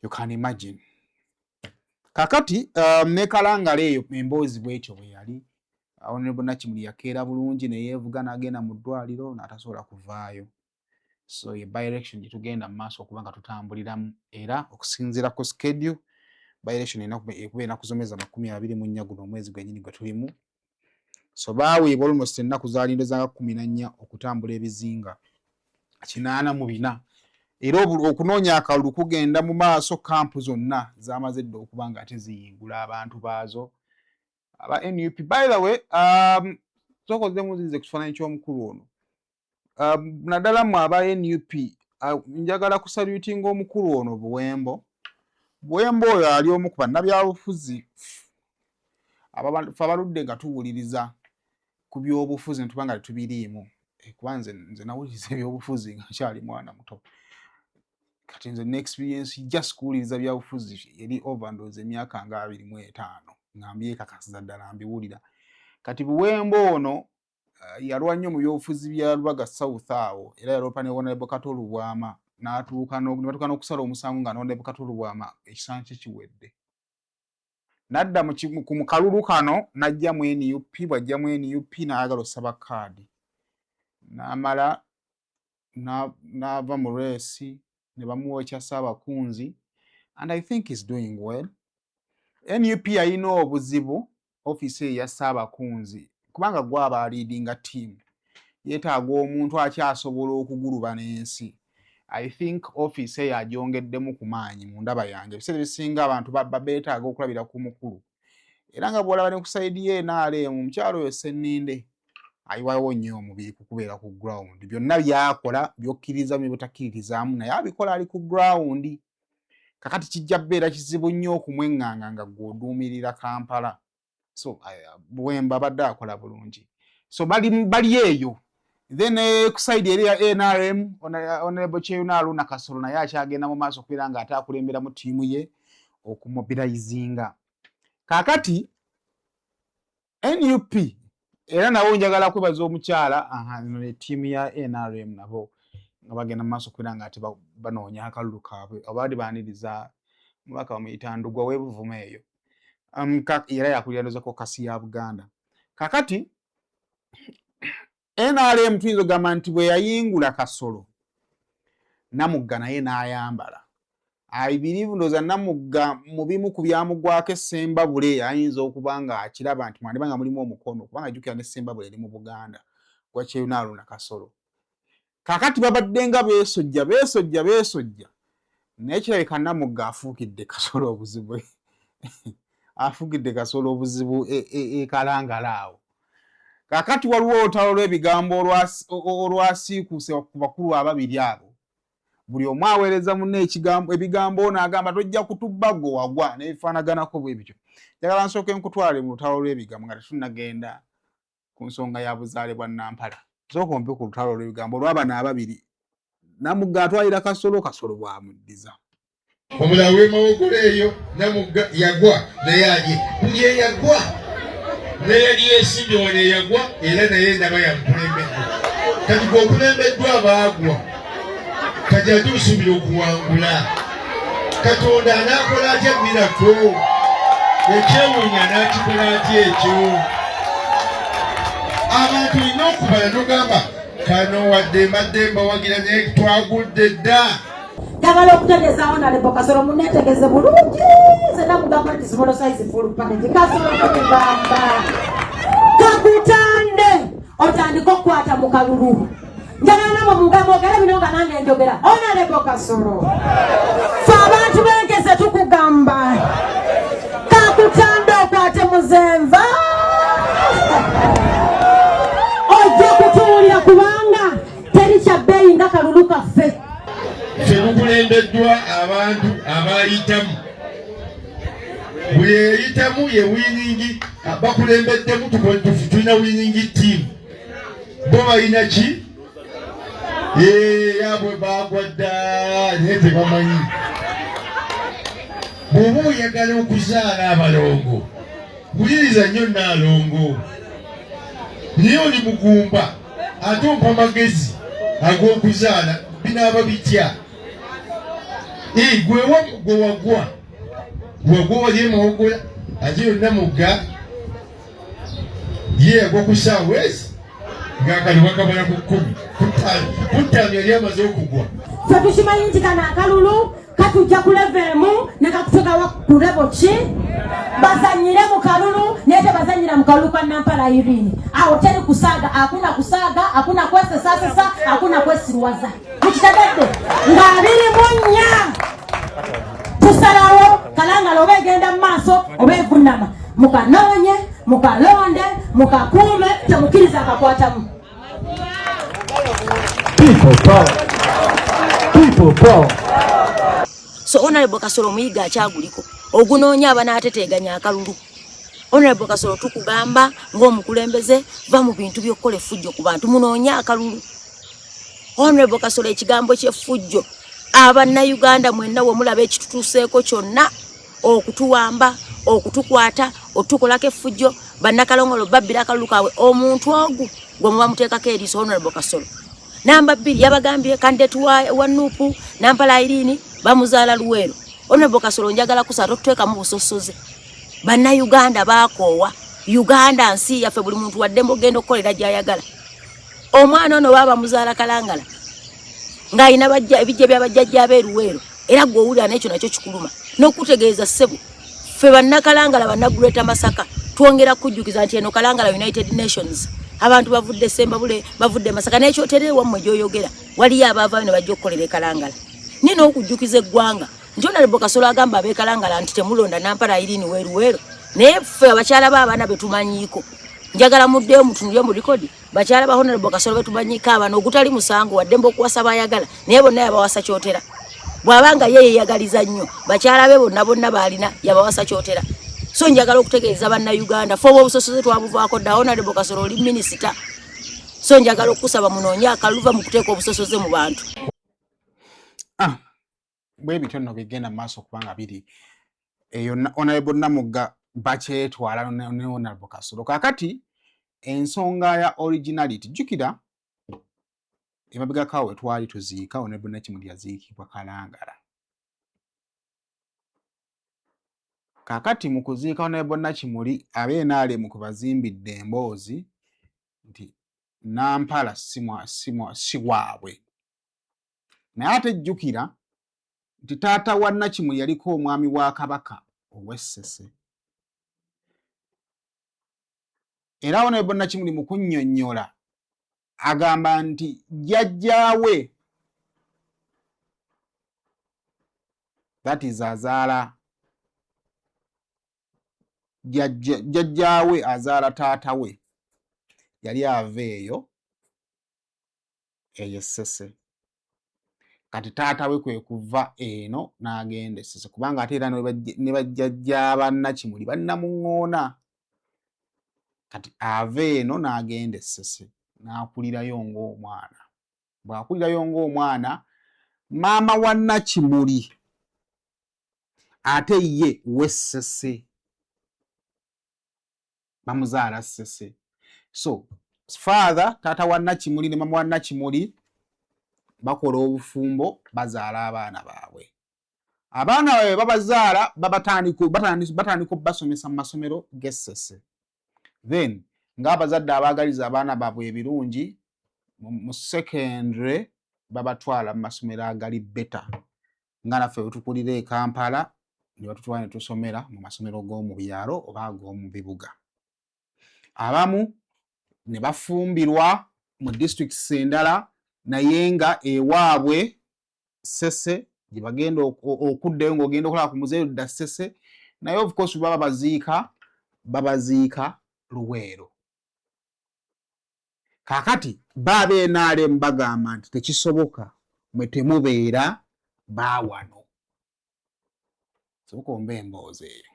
You can imagine. Kakati ne Kalangala eyo emboozi bwetyo bwe yali Honorable Nakimuli yakeera bulungi ne yeevuga n'agenda mu ddwaliro n'atasobola kuvaayo. So ye by-election gye tugenda mu maaso okuba nga tutambuliramu era okusinziira ku schedule by-election ekuba ennaku z'omwezi 24 guno omwezi gwennyini gwe tulimu. So baaweebwa almost ennaku zaalindo za 14 okutambula ebizinga 84 era okunoonya akalulu kugenda mu maaso kampu zonna zamaze dda okuba nga ate ziyingula abantu baazo aba NUP. By the way, sokoze muzize kufaananyi ky'omukulu ono naddala mu aba NUP njagala kusalutinga omukulu ono Buwembo oyo ali omu ku bannabyabufuzi abaludde nga tuwuliriza ku byobufuzi ne tuba nga tetubiriimu. Kuba nze nawuliriza ebyobufuzi nga nkyali mwana muto kati nze ne experience just kuwuliriza byabufuzi eri overdose emyaka nga 25 nga mbyekakasiza ddala mbiwulira. Kati Buwembo ono yalwa nnyo mu byobufuzi bya Lubaga South awo era yaloopa ne Honorable Kato Lubwama n'atuuka n'okusala omusango nga Honorable Kato Lubwama ekisango kye kiwedde. Nadda mu kalulu kano n'ajjamu NUP bw'ajjamu NUP n'ayagala osaba kaadi n'amala n'ava mu reesi ne bamuwokya Ssaabakunzi and I think he's doing well. NUP yalina obuzibu office ya Ssaabakunzi kubanga gwaba leading a team yeetaaga omuntu akyasobola okuguluba n'ensi. I think office yagyongeddemu ku maanyi mu ndaba yange. Ebiseera ebisinga abantu beetaaga okulabira ku mukulu era nga bw'olaba ne ku sayidi ye NRM omukyalo oyo Ssenninde ayiwawo nnyo omubiri kukubeera ku ground. Byonna byakola byokkiriza mu butakkiririzaamu naye abikola ali ku ground. Kakati kijja bbeera kizibu nnyo okumweŋŋanga nga gw'oduumirira Kampala. So Buwemba abadde akola bulungi. So bali eyo. Then ku side eri ya NRM Honorable Kyeyuna Kasolo naye akyagenda mu maaso okubeera nga ate akulembera mu ttiimu ye okumobilizinga. Kakati NUP era nawo njagala kwebaza omukyala ne ttiimu ya NRM nabo nga bagenda mu maaso okubeera nga ate banoonya akalulu kaabwe abaadi baaniriza mubaka bamuyita Ndugwa w'Ebuvuma eyo era yakulira ndoza ko kasi ya Buganda. Kakati NRM tuyinza okugamba nti bwe yayingula Kasolo Namugga naye n'ayambala. I believe ndoza Namugga mu bimu ku byamugwako Essembabule ayinza okuba nga akiraba nti mwandiba nga mulimu omukono kubanga jjukira ne Essembabule eri mu Buganda gwa Kyeyuna Kasolo. Kakati babadde nga beesojja naye kirabika Namugga afuukidde Kasolo obuzibu afuukidde Kasolo obuzibu Kalangala awo. Kakati waliwo olutalo lw'ebigambo olwasiikuuse ku bakulu ababiri abo. Buli omu aweereza munne ebigambo n'agamba tojja kutubba gwe wagwa n'ebifaanaganako bwe bityo. Njagala nsooke nkutwale mu lutalo lw'ebigambo nga tetunnagenda ku nsonga ya buzaale bwa Nampala. Sooka ompe ku lutalo lw'ebigambo olw'abano ababiri. Namugga atwalira Kasolo bw'amuddiza. Omulala w'emawokolo eyo Namugga yagwa naye buli eyagwa naye yali yeesimbye wano eyagwa era naye ndaba yamukulembeddwa. Kati gweokulembeddwa abaagwa kati ate osuubira okuwangula. Katonda anaakola atya mirako ekyewuunya n'akikola atya ekyo. Abantu olina okubala n'ogamba kano wadde mbadde mbawagira naye twagudde dda. Njagala okutegeeza Honorable Kasolo munneetegeeze bulungi zena mugamba nti small size full package Kasolo kugamba kakutande otandika okukwata mu kalulu. Njagala namwe mugamba ogera bino nga nange njogera Honorable Kasolo fe abantu b'enkese tukugamba kakutande okwate muzenva ojja kutuwulira kubanga teri kya bbeeyi nga kalulu kaffe. Temukulembeddwa abantu abayitamu. Buli eyitamu ye winingi bakulembeddemu tulina winingi team. Bo balina ki? Yabwe bagwa dda naye tebamanyi. Bw'oba oyagala okuzaala abalongo, wuliriza nnyo Nnaalongo. Naye oli mugumba ate ompa magezi ag'okuzaala binaaba bitya? Gwe wagwa wali emawogola ate yonna mugga ye yagwa ku ssaawa ezi ng'akaliwa kabala ku 10 kutaano yali amaze okugwa. Ffe tukimanyi nti kano akalulu katujja ku levemu ne kakuteekawa ku lebo ki bazanyire mu kalulu naye tebazanyira mu kalulu ka Nampala Irene. Awo teri kusaaga, hakuna kusaaga, hakuna kwesesasesa, hakuna kwesirwaza. Mukitegedde nga 24 tusalawo Kalangala oba egenda mu maaso oba evunama mukanoonye mukalonde mukakuume temukkiriza akakwatamu. People power. So Honorable Kasolo Muyiga akyaguliko ogunoonya abanaateteeganya akalulu. Honorable Kasolo tukugamba ng'omukulembeze va mu bintu by'okukola effujjo ku bantu munoonya akalulu. Honorable Kasolo ekigambo ky'effujjo Abannayuganda mwenna we mulaba ekitutuuseeko kyonna okutuwamba okutukwata otukolako effujjo bannakalongolo babbira akalulu kaabwe omuntu ogu gwe muba muteekako eriiso Honorable Kasolo. Namba 2 yabagambye kandidate wa Nuupu Nampala Irene bamuzaala Luweero. Honorable Kasolo njagala kusala tuteekamu busosoze. Bannayuganda baakoowa Uganda nsi yaffe buli muntu waddembe ogenda okukolera gy'ayagala. Omwana ono baba muzaala Kalangala ng'ayina ebijja by'abajjajja ab'eruweero era gwe owulira n'ekyo nakyo kikuluma n'okutegeeza ssebo ffe bannakalangala bannaguleta Masaka twongera kujjukiza nti eno Kalangala United Nations abantu bavudde Sembabule bavudde Masaka n'ekyoterere wammwe gy'oyogera waliyo abaavaayo ne bajja okukolera Kalangala nina okujjukiza eggwanga nti Honorable Kasolo agamba ab'e Kalangala nti temulonda Nampala Irene weeruweero naye ffe abakyala b'abaana betumanyiiko njagala muddeyo mutunulye mu likodi bakyala ba Honorable Kasolo betumanyiiko abana ogutali musango waddembe okuwasa baayagala naye bonna yabawasa kyotera bw'abanga ye yeyagaliza nnyo bakyala be bonna baalina yabawasa kyotera. So njagala okutegeeza bannayuganda ffe obusosoze twabuvaako dda Honorable Kasolo oli minisita so njagala okusaba munoonye akaluva mu kuteeka obusosoze mu bantu. Bwe bityo nno bigenda maaso kubanga biri eyo Honorable Namugga bakyetwala ne Honorable Kasolo. Kakati ensonga ya originality jjukira emabegako we twali tuziika Honorable Nakimuli yaziikibwa Kalangala. Kakati mu kuziika Honorable Nakimuli ab'enaale mu kubazimbidde emboozi nti Nampala si waabwe. Naye ate jjukira nti taata wa Nakimuli yaliko omwami wa Kabaka ow'Essese. Era Honorable Nakimuli mu kunnyonnyola agamba nti jjajjaawe that is azaala jjajjaawe azaala taata we yali ava eyo Essese. Kati taata we kwe kuva eno n'agenda Essese kubanga ate era ne bajjajja ba Nakimuli bannamuŋŋoona. Kati ava eno n'agenda Essese n'akulirayo ng'omwana. Bw'akulirayo ng'omwana maama wa Nakimuli ate ye w'Essese bamuzaala Ssese. So father taata wa Nakimuli ne maama wa Nakimuli bakola obufumbo bazaala abaana baabwe. Abaana baabwe babazaala batandika basomesa mu masomero g'Essese. Then ng'abazadde abaagaliza abaana baabwe ebirungi mu secondary babatwala mu masomero agali beta nga naffe wetukulira e Kampala ne batutwala ne tusomera mu masomero g'omu byalo oba ag'omu bibuga. Abamu ne bafumbirwa mu districts endala naye nga ewaabwe Ssese gye bagenda okuddayo ng'ogenda okulaba ku muzeeyo dda Ssese naye of course babaziika Luweero. Kakati bab'enaale bagamba nti tekisoboka mwe temubeera baawano. Soboka omba emboozi eyo.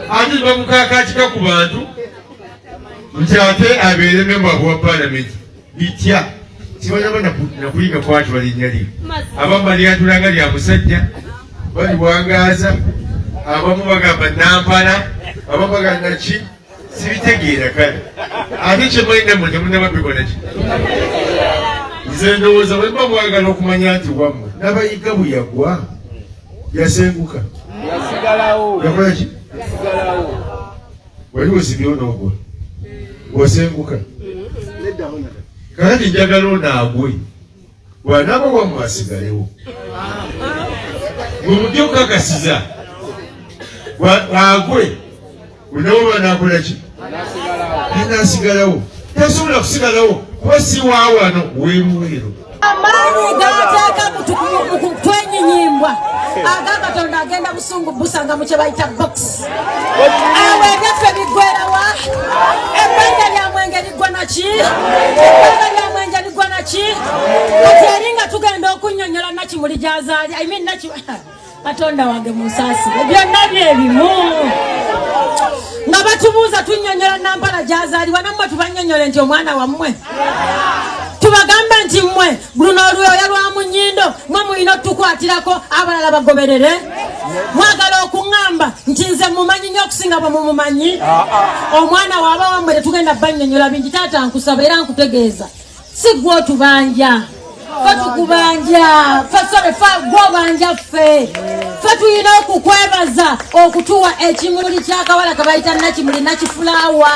Ate bamukakatika ku bantu nti ate abeere member wa parliament bitya sibanyama nakuyiga kwati walinnya lyo abamu balyatulanga lya musajja bali bwangaza abamu bagamba nampala abamu bagamba ki sibitegeera kale ate kyemulina mmwe temunnababikola ki nze ndowooza bwe mba mwagala okumanya nti wammwe n'abayiga bwe yagwa yasenguka yakola ki wali osibyewo n'ogwa wasenguka kakati njagala onaagwe bw'anaaba wammwe asigalewo gwe mujja okukakasiza agwe onawo banaakola ki anaasigalawo tasobola kusigalawo kuba si waawano weeruweero amaanyi gateeka mu kwenyinyibwa aga Katonda agenda busungu busanga mu kye bayita box awo ebyaffe biggwerawa ebbanja lya mwenge liggwa naki ebbanja lya mwenge liggwa naki kati eri nga tugenda okunnyonnyola nakimuli gy'azaali Katonda wange munsaasire byonna byebimu nga batubuuza tunnyonnyola Nampala gy'azaalibwa nammwe tubannyonnyole nti omwana wammwe tubagambe nti mmwe luno olwoya lwa mu nnyindo mwe mulina otukwatirako abalala bagoberere mwagala okuŋŋamba nti nze mumanyi nnyo okusinga bwe mumumanyi omwana waaba wammwe tetugenda bannyonnyola bingi taata nkusaba era nkutegeeza si gwe otubanja fe tukubanja fe gwobanja ffe tulina okukwebaza okutuwa ekimuli ky'akawala kabayita nakimuli nakifulaawa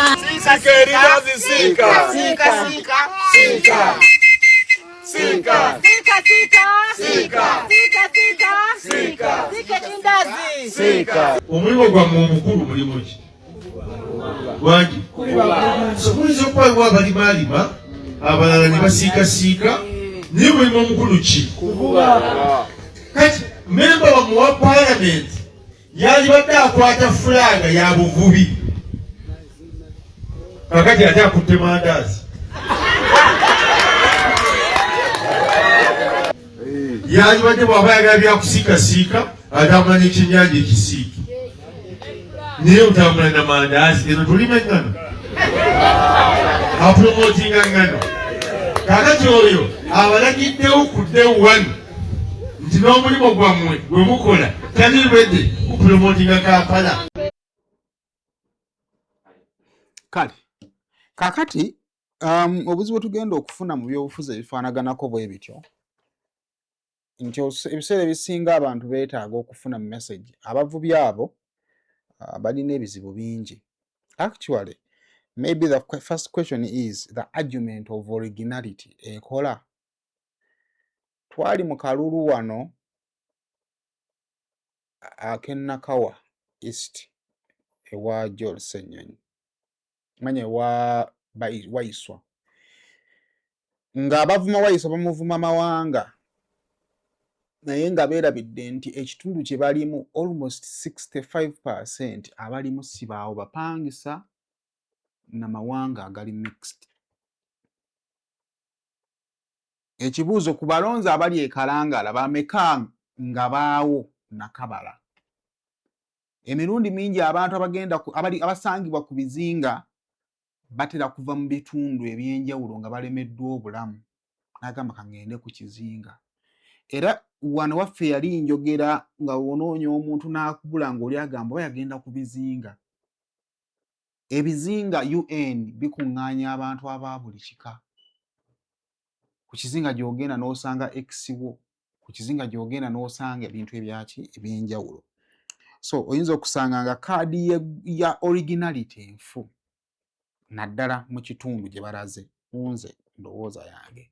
omulimu gwammwe omukulu mulimu ki wangi muyinza okubalibwa abalimaalima abalala ne basiikasiika naye mulimu omukulu ki kati memba wammwe wa paalamenti yalibadde akwata fulaaga ya buvubi kakati ate akutte mandaazi yalibadde bw'aba yagala byakusiikasiika atambula n'ekyennyanja ekisiiki naye otambula na mandaazi eno tulima eŋŋano apromotinga ŋŋano kakati oyo abalagiddewo ku day one nti n'omulimu gwammwe gwe mukola talibedde kupromotinga Kampala. Kale kakati obuzibu tugenda okufuna mu byobufuzi ebifaanaganako bwe bityo nti ebiseera ebisinga abantu beetaaga okufuna message abavubi abo balina ebizibu bingi. Actually maybe the first question is the argument of originality ekola. Twali mu kalulu wano ak'Nakawa East ewa Joel Ssenyonyi manye wa Waiswa ng'abavuma Waiswa bamuvuma mawanga naye nga beerabidde nti ekitundu kye balimu almost 65% abalimu si baawo bapangisa na mawanga agali mixed. Ekibuuzo ku balonzi abali e Kalangala bameka nga baawo Nakabala. Emirundi mingi abantu abasangibwa ku bizinga batera kuva mu bitundu ebyenjawulo nga balemeddwa obulamu n'agamba kangende ku kizinga. Era wano waffe yali njogera nga wonoonya omuntu n'akubula ng'oli agamba yagenda ku bizinga. Ebizinga UN bikuŋŋaanya abantu aba buli kika. Ku kizinga gy'ogenda n'osanga eksiwo, ku kizinga gy'ogenda n'osanga ebintu ebyaki ebyenjawulo. So oyinza okusanga nga kaadi ya originality enfu naddala mu kitundu gye balaze nze ndowooza yange.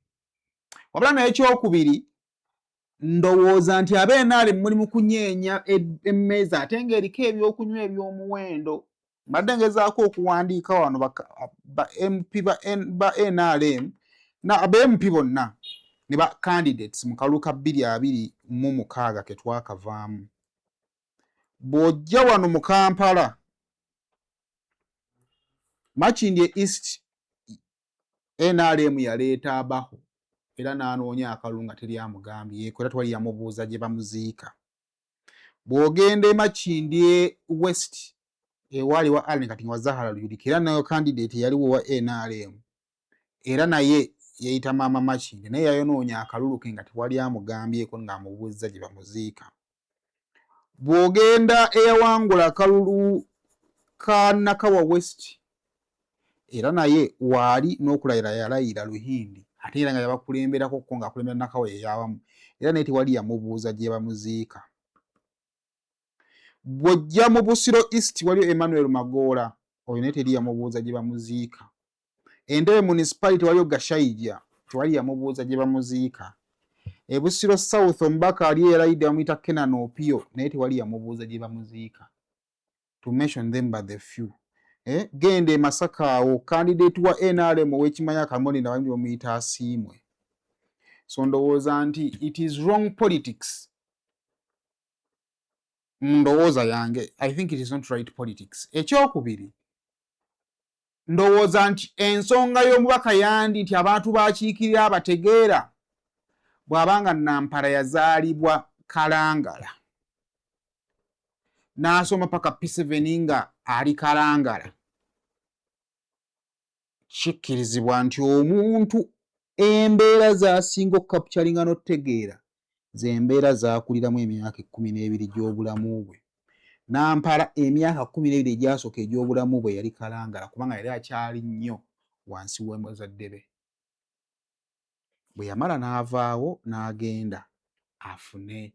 Wabula naye ekyokubiri ndowooza nti abenaale muli mu kunyeenya emmeeza ate ng'eriko ebyokunywa eby'omuwendo. Mbadde ngezaako okuwandiika wano ba MP ba NRM na aba MP bonna ne ba candidates mu kalulu ka 2026 ke twakavaamu. Bw'ojja wano mu Kampala Makindye East NRM yaleeta abaho era n'anoonya akalulu nga teri amugambye era twali yamubuuza gye bamuziika. Bw'ogenda e Makindye West ewali wa Allen kati wa Zahara Luyulika era nayo candidate yaliwo wa NRM era naye yeyita maama Makindi naye yayonoonya akalulu ke nga tewali amugambyeko ng'amubuuza gye bamuziika. Bw'ogenda eyawangula akalulu ka Nakawa West era naye waali n'okulayira yalayira Luhindi ate era nga yabakulemberako ko ng'akulembera Nakawa yeyawamu era naye tewali yamubuuza gye bamuziika. Bw'ojja mu Busiro East waliyo Emmanuel Magoola oyo naye teri yamubuuza gye bamuziika. Entebbe municipality waliyo Gashayija tewali yamubuuza gye bamuziika. E Busiro South omubaka ali yalayidde bamuyita Kenan Opio naye tewali yamubuuza gye bamuziika. To mention them by the few. Genda e Masaka awo candidate wa NRM ow'ekimanya Kamoni na bambi bamuyita Asiimwe. So ndowooza nti it is wrong politics. Ndowooza yange I think it is not right politics. Ekyokubiri ndowooza nti ensonga y'omubaka yandi nti abantu bakiikirira abategeera bw'abanga Nampala yazaalibwa Kalangala n'asoma paka P7 nga ali Kalangala kikkirizibwa nti omuntu embeera z'asinga okukapitalinga n'otegeera z'embeera z'akuliramu emyaka 12 gy'obulamu bwe. Nampala emyaka 12 egyasooka egy'obulamu bwe yali Kalangala kubanga yali akyali nnyo wansi w'abazadde be. Bwe yamala n'avaawo n'agenda afune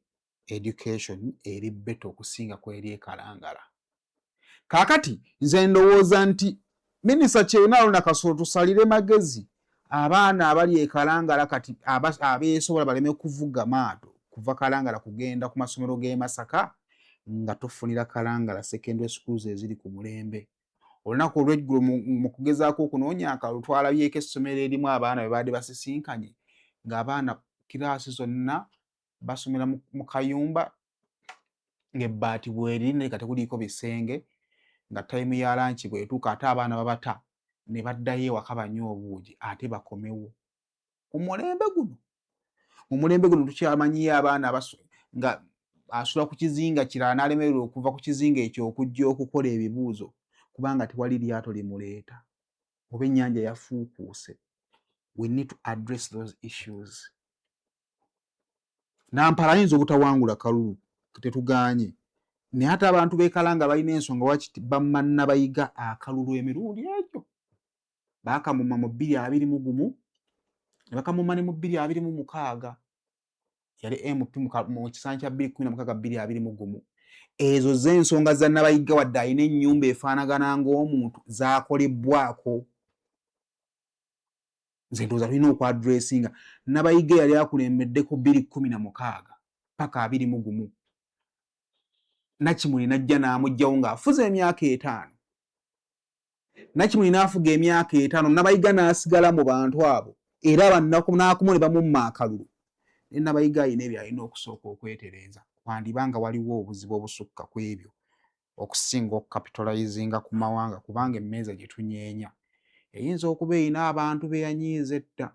education eri better okusinga kweri Kalangala. Kaakati nze ndowooza nti Minisita Kyenaalo Nakasolo tusalire magezi abaana abali e Kalangala kati abeesobola baleme kuvuga maato kuva Kalangala kugenda ku masomero g'e Masaka nga tofunira Kalangala secondary schools eziri ku mulembe. Olunaku olw'eggulu mu kugezaako okunoonya akalulu twalabyeko essomero erimu abaana be baadde basisinkanye ng'abaana kiraasi zonna basomera mu kayumba ng'ebbaati bweriri naye nga tekuliiko bisenge nga time ya lunch bwetuuka ate abaana babata ne baddayo ewaka banywe obuugi ate bakomewo. Mu mulembe guno tukyamanyiyo abaana nga asula ku kizinga kirala n'alemererwa okuva ku kizinga ekyo okujja okukola ebibuuzo kubanga tewali lyato limuleeta oba ennyanja yafuukuuse. We need to address those issues. Nampala ayinza obutawangula kalulu tetuganye naye ate abantu b'e Kalanga balina ensonga wakiti bamanna bayiga akalulu emirundi egyo baakamuma mu 2021 ne bakamuma ne mu 2026 yali MP mu kisanja kya 2016-2021. Ezo z'ensonga za Nabayiga wadde alina ennyumba efaanagana ng'omuntu zaakolebwako. Nze ndowooza tulina okwadressinga. Nabayiga yali akulembeddeko 2016 paka 21. Nakimuli najja n'amugyawo ng'afuze emyaka 5. Nakimuli n'afuga emyaka 5 Nabayiga n'asigala mu bantu abo era n'akumu ne bamumma akalulu. Nabayiga alina ebyo alina okusooka okwetereeza wandibanga waliwo obuzibu obusukka ku ebyo okusinga okukapitalizinga ku mawanga kubanga emmeeza gye tunyeenya eyinza okuba erina abantu be yanyiiza edda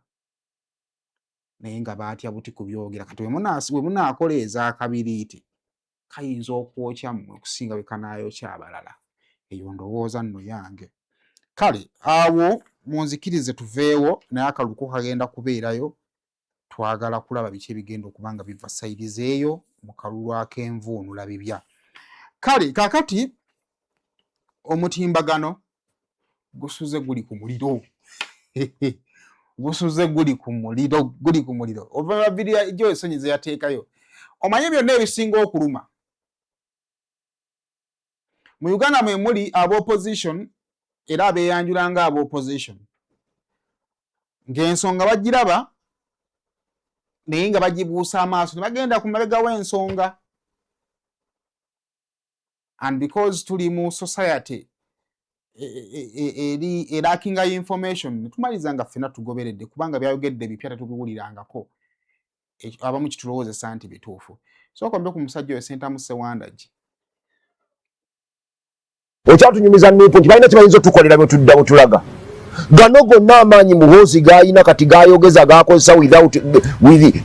naye nga baatya buti kubyogera kati we munaakola ez'akabiriiti kayinza okwokya mmwe okusinga bwe kanaayokya abalala. Eyo ndowooza nno yange. Kale awo munzikirize tuveewo naye akaluko kagenda kubeerayo. Twagala kulaba biki ebigenda okuba nga biva sayidizi eyo mu kalulu ak'envuunula bibya. Kale kaakati omutimbagano gusuze guli ku muliro. Gusuze guli ku muliro. Ova vidiyo gyo esonyize yateekayo. Omanye byonna ebisinga okuluma. Mu Uganda mwe muli ab'opposition era abeeyanjula nga ab'opposition. Ng'ensonga bagiraba naye nga bagibuusa amaaso ne bagenda ku mabega w'ensonga. And because tuli mu society lacking information tumaliza nga ffenna tugoberedde kubanga byayogedde bipya tetubiwulirangako abamu kitulowoozesa nti bituufu. Sooka mbe ku musajja oyo Sentamu Ssewandagi. Ekyatunyumiza nuupu nti balina kibayinza otukolera bwe tudda bwe tulaga. Gano gonna amaanyi Muhoozi g'alina kati g'ayogeza g'akozesa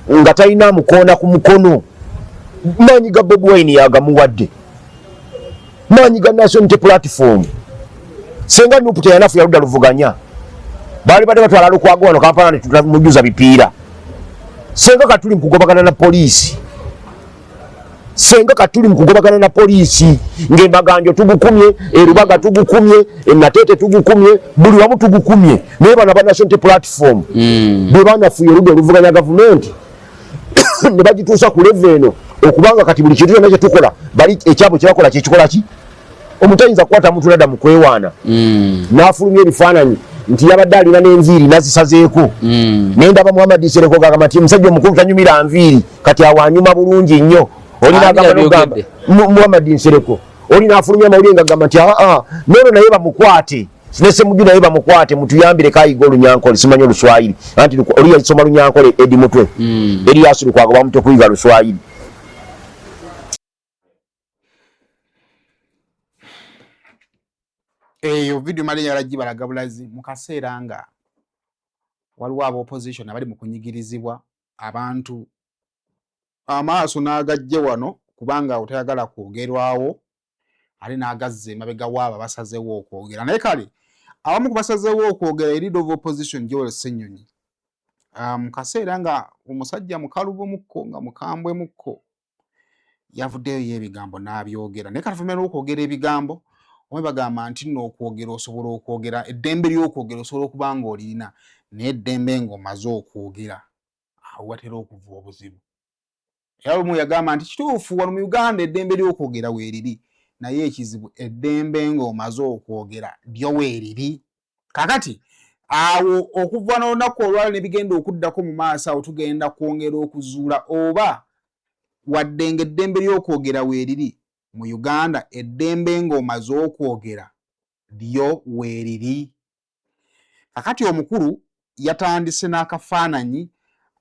nga talina amukoona ku mukono. Maanyi ga Bobi Wine yagamuwadde. Maanyi ga National Unity Platform. Senga nuupu teyanafu yaludda luvuganya. bali bade batwala Lukwago wano Kampala ne tutamujuza bipiira. Senga katuli mkugobagana na polisi. Senga katuli mkugobagana na polisi. Ngembaganjo tugukumye, Erubaga tugukumye, Natete tugukumye, buli wamu tugukumye. Neba na National Platform. Bebana fuye rudo luvuganya government. Ne bagituusa ku level eno okubanga kati buli kintu nakyo tukola bali ekyabo kyakola kikola ki omutayinza kukwata muntu nada mukwewaana n'afulumya ebifaananyi nti yabadde alina n'enviiri nazisazeeko nendaba Muhammad Nsereko gagamba nti omusajja omukulu tanyumira nviiri kati awanyuma bulungi nnyo olina agamba n'ogamba Muhammad Nsereko olina afulumya amawulire ngagamba nti nono naye bamukwate sinese muju naye bamukwate mutuyambire kayiga Olunyankole simanyi Oluswayiri anti oli yasoma Lunyankole Edi Mutwe eri yasulu kwago bamute kuyiga Luswayiri. Eyo video mali yalagibalaga bulazi mu kaseera nga waliwo aba opposition abali mu kunyigirizibwa abantu amaaso n'agajje wano kubanga otayagala kwogerwawo ali n'agazze emabega waabo basazeewo okwogera naye kale abamu ku basazeewo okwogera eri leader of opposition Joel Ssenyonyi mu kaseera nga omusajja mukalubo mukko nga mukambwe mukko yavuddeyo y'ebigambo n'abyogera naye kale fumena okwogera ebigambo omwe bagamba nti nno okwogera osobola okwogera eddembe ly'okwogera osobola okuba nga olirina naye eddembe ng'omaze okwogera awo watera okuva obuzibu era lumu yagamba nti kituufu wano mu Uganda eddembe ly'okwogera weeriri naye ekizibu eddembe ng'omaze okwogera lyo weeriri kakati awo okuva n'olunaku olwali ne bigenda okuddako mu maaso awo tugenda kwongera okuzuula oba wadde ng'eddembe ly'okwogera weeriri mu Uganda eddembe ng'omaze okwogera lyo weeriri. Kakati omukulu yatandise n'akafaananyi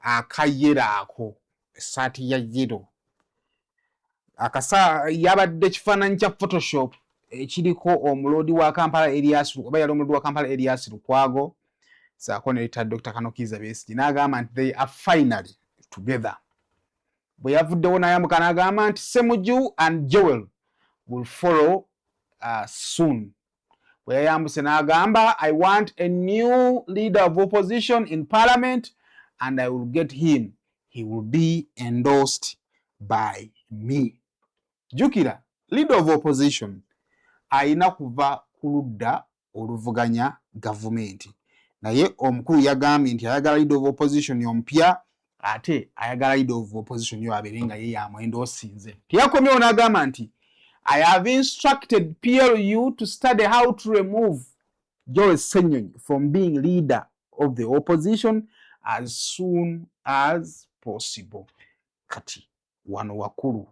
akayera ako essaati ya yero yabadde kifaananyi kya Photoshop ekiriko omuloodi wa Kampala Erias oba yali omuloodi wa Kampala Erias Lukwago saako ne leta Dr. Kanokiza Besigye n'agamba nti they are finally together. Bwe yavuddewo n'ayambuka n'agamba nti Ssemuju and Joel will follow soon. Bwe yayambuse n'agamba I want a new leader of opposition in parliament and I will get him. He will be endorsed by me. Jukira, leader of opposition ayina kuva ku ludda oluvuganya gavumenti. Naye omukulu yagambye nti ayagala leader of opposition omupya ate ayagala leader of opposition yo abeere nga ye yamwenda osinze. Tiyakomyewo n'agamba nti I have instructed PLU to study how to remove Joel Ssenyonyi from being leader of the opposition as soon as possible. Kati wano wakulu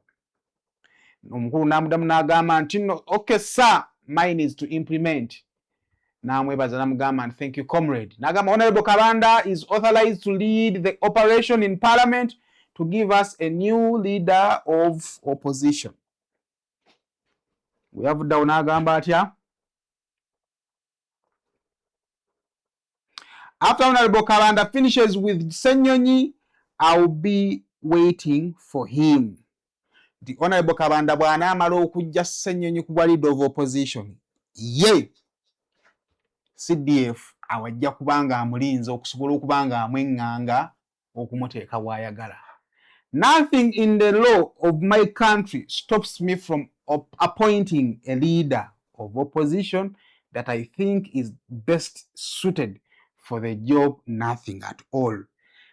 omukulu n'amudamu n'agamba nti no, okay sir, mine is to implement. Namwebaza n'amugamba nti thank you comrade. N'agamba Honorable Kabanda is authorized to lead the operation in parliament to give us a new leader of opposition. We have down n'agamba atya. After Honorable Kabanda finishes with Ssenyonyi, I will be waiting for him. The Honorable Kabanda bw'anaamala okujja Ssenyonyi ku bwa leader of opposition ye CDF awajja kubanga amulinze okusobola okubanga amweŋŋanga okumuteeka bw'ayagala. Nothing in the law of my country stops me from appointing a leader of opposition that I think is best suited for the job. Nothing at all.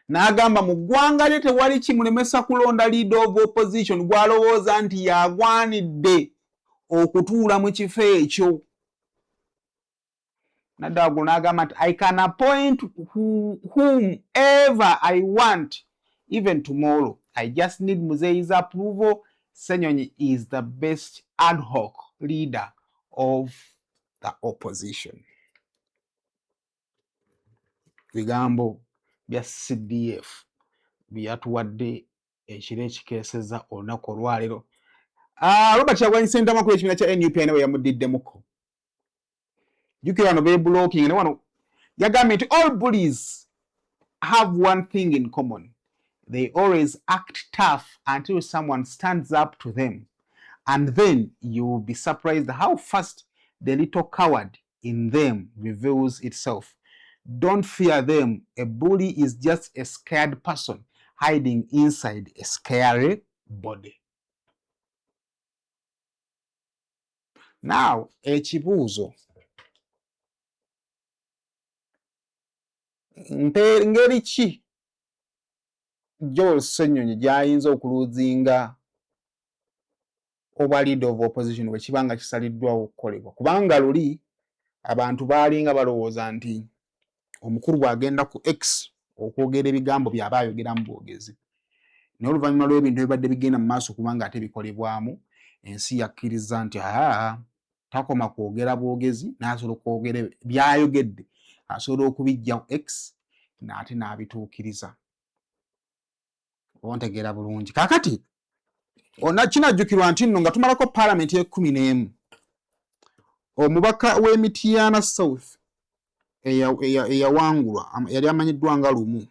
N'agamba mu ggwanga lye tewali kimulemesa kulonda leader of opposition gw'alowooza nti yagwanidde okutuula mu kifo ekyo. Nadagu n'agamba nti I can appoint whomever I want, even tomorrow. I just need Muzeyi's approval. Ssenyonyi is the best ad hoc leader of the opposition. Bigambo bya CDF byatuwadde ekiro ekikeeseza olunaku olwaleero. Robert Kyagulanyi Ssentamu ku ekibiina kya NUP nawe yamuddiddemukko. Jukira wano blocking ne wano yagambye nti all bullies have one thing in common. They always act tough until someone stands up to them. And then you will be surprised how fast the little coward in them reveals itself. Don't fear them. A bully is just a scared person hiding inside a scary body. Now, ekibuuzo. Ngeri ki Joel Ssenyonyi gy'ayinza okuluzinga oba leader of opposition bwe kibanga kisaliddwawo okukolebwa? Kubanga luli abantu baalinga balowooza nti omukulu bw'agenda ku X okwogera ebigambo by'aba ayogera mu bwogezi. Naye oluvannyuma lw'ebintu ebibadde bigenda mu maaso kubanga ate bikolebwamu, ensi yakkiriza nti takoma kwogera bwogezi, n'asobola okwogera by'ayogedde asobola okubijja ku X n'ate n'abituukiriza. Ontegeera bulungi. Kaakati kinajjukirwa nti nno nga tumalako paalamenti y'e11 omubaka w'Emityana South eyawangulwa yali amanyiddwa nga Lumu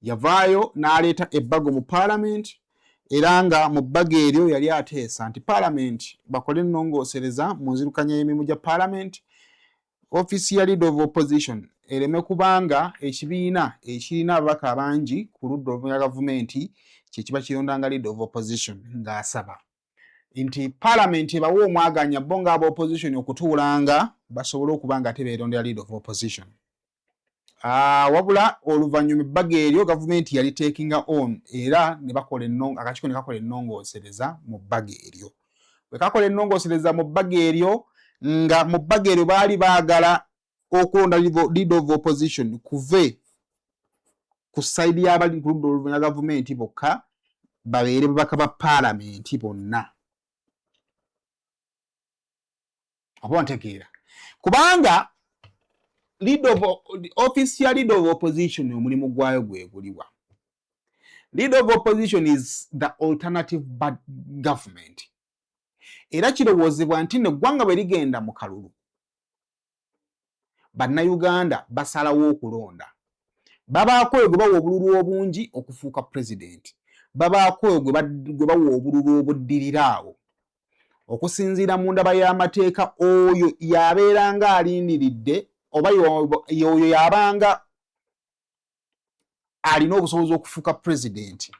yavaayo n'aleeta ebbago mu paalamenti, era nga mu bbago eryo yali ateesa nti paalamenti bakole ennongoosereza mu nzirukanya y'emirimu gya paalamenti, ofiisi ya leader of opposition ereme kubanga ekibiina ekirina ababaka abangi ku ludda oluvuganya gavumenti kye kiba kirondanga leader of opposition, ng'asaba nti paalamenti ebawe omwaganya bo ng'aba opposition okutuulanga basobole okuba nga ate beerondera leader of opposition. Wabula oluvannyuma ebbago eryo gavumenti yali takinga on era ne bakola akakiiko ne kakola ennongoosereza mu bbago eryo. Bwe kakola ennongoosereza mu bbago eryo, nga mu bbago eryo baali baagala okulonda leader of opposition kuve ku sayidi y'abali ku ludda oluvuganya gavumenti bokka babeere babaka ba paalamenti bonna. Oba ntegeera. Kubanga office ya leader of opposition omulimu gwayo gwe guliwa. Leader of opposition is the alternative government. Era kirowoozebwa nti eggwanga bwe ligenda mu kalulu, bannayuganda basalawo okulonda. Babaako gwe bawa obululu obungi okufuuka president. Babaako gwe bawa obululu obuddiriraawo. Okusinziira mu ndaba y'amateeka, oyo yabeeranga alindiridde oba yoyo yabanga alina obusobozi okufuuka president.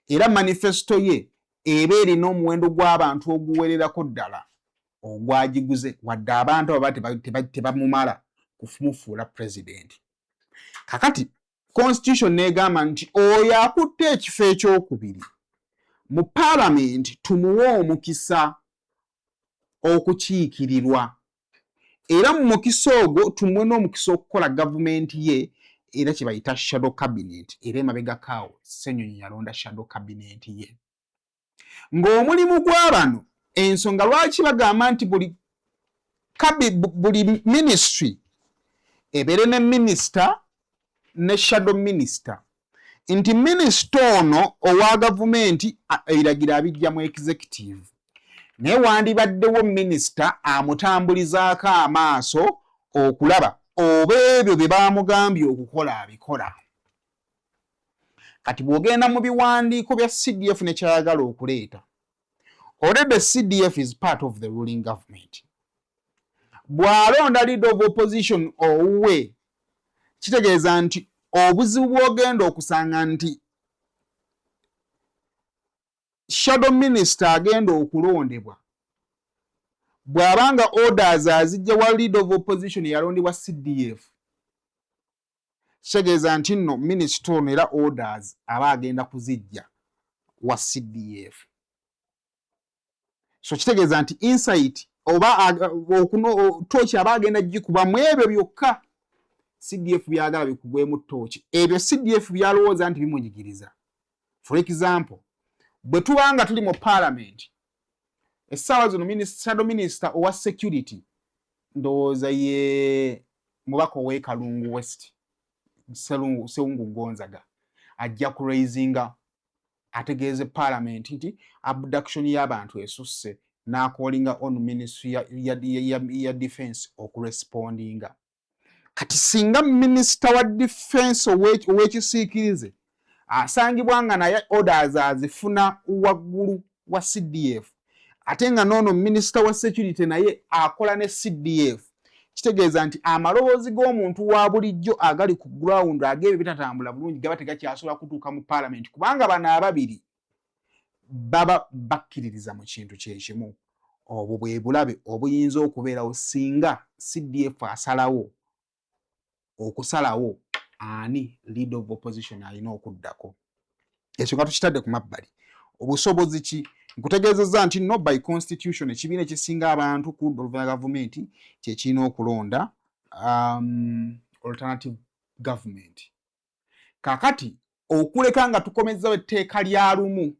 Era manifesto ye eba erina omuwendo gw'abantu oguwererako ddala ogwagiguze, wadde abantu aba tebamumala kumufuula president. Kakati constitution negamba nti oyo akutte ekifo ekyokubiri mu paalamenti tumuwe omukisa okukiikirirwa, era mu mukisa ogwo tumuwe n'omukisa okukola gavumenti ye, era kye bayita shadow cabinet. Era emabegakaawo Ssenyonyi yalonda shadow cabinet ye. Ng'omulimu gw'abano, ensonga lwaki bagamba nti buli ministry ebeere ne minister ne shadow minister, nti minister ono owa gavumenti ebiragiro abijja mu executive, naye wandibaddewo minister amutambulizaako amaaso okulaba oba ebyo bye bamugambye okukola abikola. Kati bw'ogenda mu biwandiiko bya CDF ne kyayagala okuleeta, already CDF is part of the ruling government. Bw'alonda leader of opposition owuwe, kitegeeza nti obuzibu bw'ogenda okusanga nti shadow minister agenda okulondebwa, bw'abanga orders azijja wa leader of opposition yalondebwa CDF, kitegeeza nti nno minister ono era orders aba agenda kuzijja wa CDF. So kitegeeza nti insight oba tooki aba agenda gikuba mu ebyo byokka CDF byagala bikugwemu tooki, ebyo CDF byalowooza nti bimunyigiriza. For example, bwe tubanga tuli mu parliament, essaawa zino shadow minister owa security ndowooza ye mubaka ow'e Kalungu West Sseungu Gonzaga ajja ku raisinga ategeeze parliament nti abduction y'abantu esusse, n'akolinga on ministry ya defense okurespondinga. Kati singa minister wa defense ow'ekisiikirize asangibwa nga naye orders azifuna waggulu wa CDF, ate nga noono minister wa security naye akola ne CDF, kitegeeza nti amaloboozi g'omuntu wa bulijjo agali ku ground ag'ebyo bitatambula bulungi gaba tegakyasobola kutuuka mu parliament kubanga bano ababiri baba bakkiririza mu kintu kyekimu. Obwo bwe bulabe obuyinza okubeerawo singa CDF asalawo okusalawo ani leader of opposition alina okuddako. Ekyo nga tukitadde ku mabbali. Obusobozi ki? Nkutegeezezza nti no by constitution ekibiina ekisinga abantu ku government kye kirina okulonda alternative government. Kakati okuleka nga tukomezzawo etteeka lya lumu.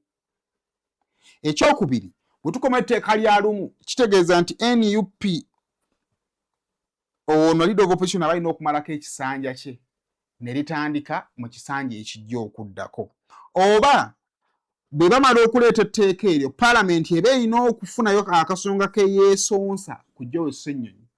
Ekyokubiri bwe tukoma etteeka lya lumu kitegeeza nti NUP ono leader of opposition abalina okumalako ekisanja kye ne litandika mu kisanja ekijja okuddako. Oba bwe bamala okuleeta etteeka eryo parliament eba erina okufunayo akasonga ke yeesonsa ku Joe Ssenyonyi.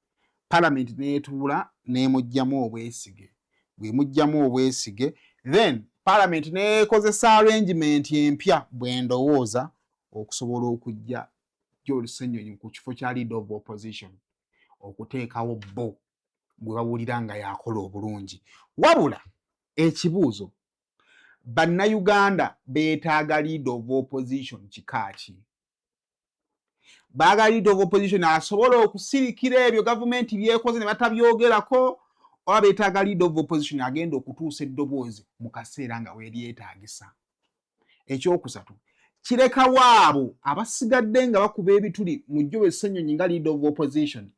Parliament neetuula n'emugyamu obwesige. Bwe mugyamu obwesige then parliament neekozesa arrangement empya bwe ndowooza okusobola okujja Joe Ssenyonyi ku kifo kya leader of opposition okuteekawo bo bwe bawulira nga yakola obulungi. Wabula ekibuuzo bannayuganda beetaaga leader of opposition kika ki? Baaga leader of opposition asobola okusirikira ebyo gavumenti byekoze ne batabyogerako, oba beetaaga leader of opposition agenda okutuusa eddoboozi mu kaseera nga weeryetaagisa. Ekyokusatu kirekawo abo abasigadde nga bakuba ebituli mu Joe Ssenyonyi nga leader of opposition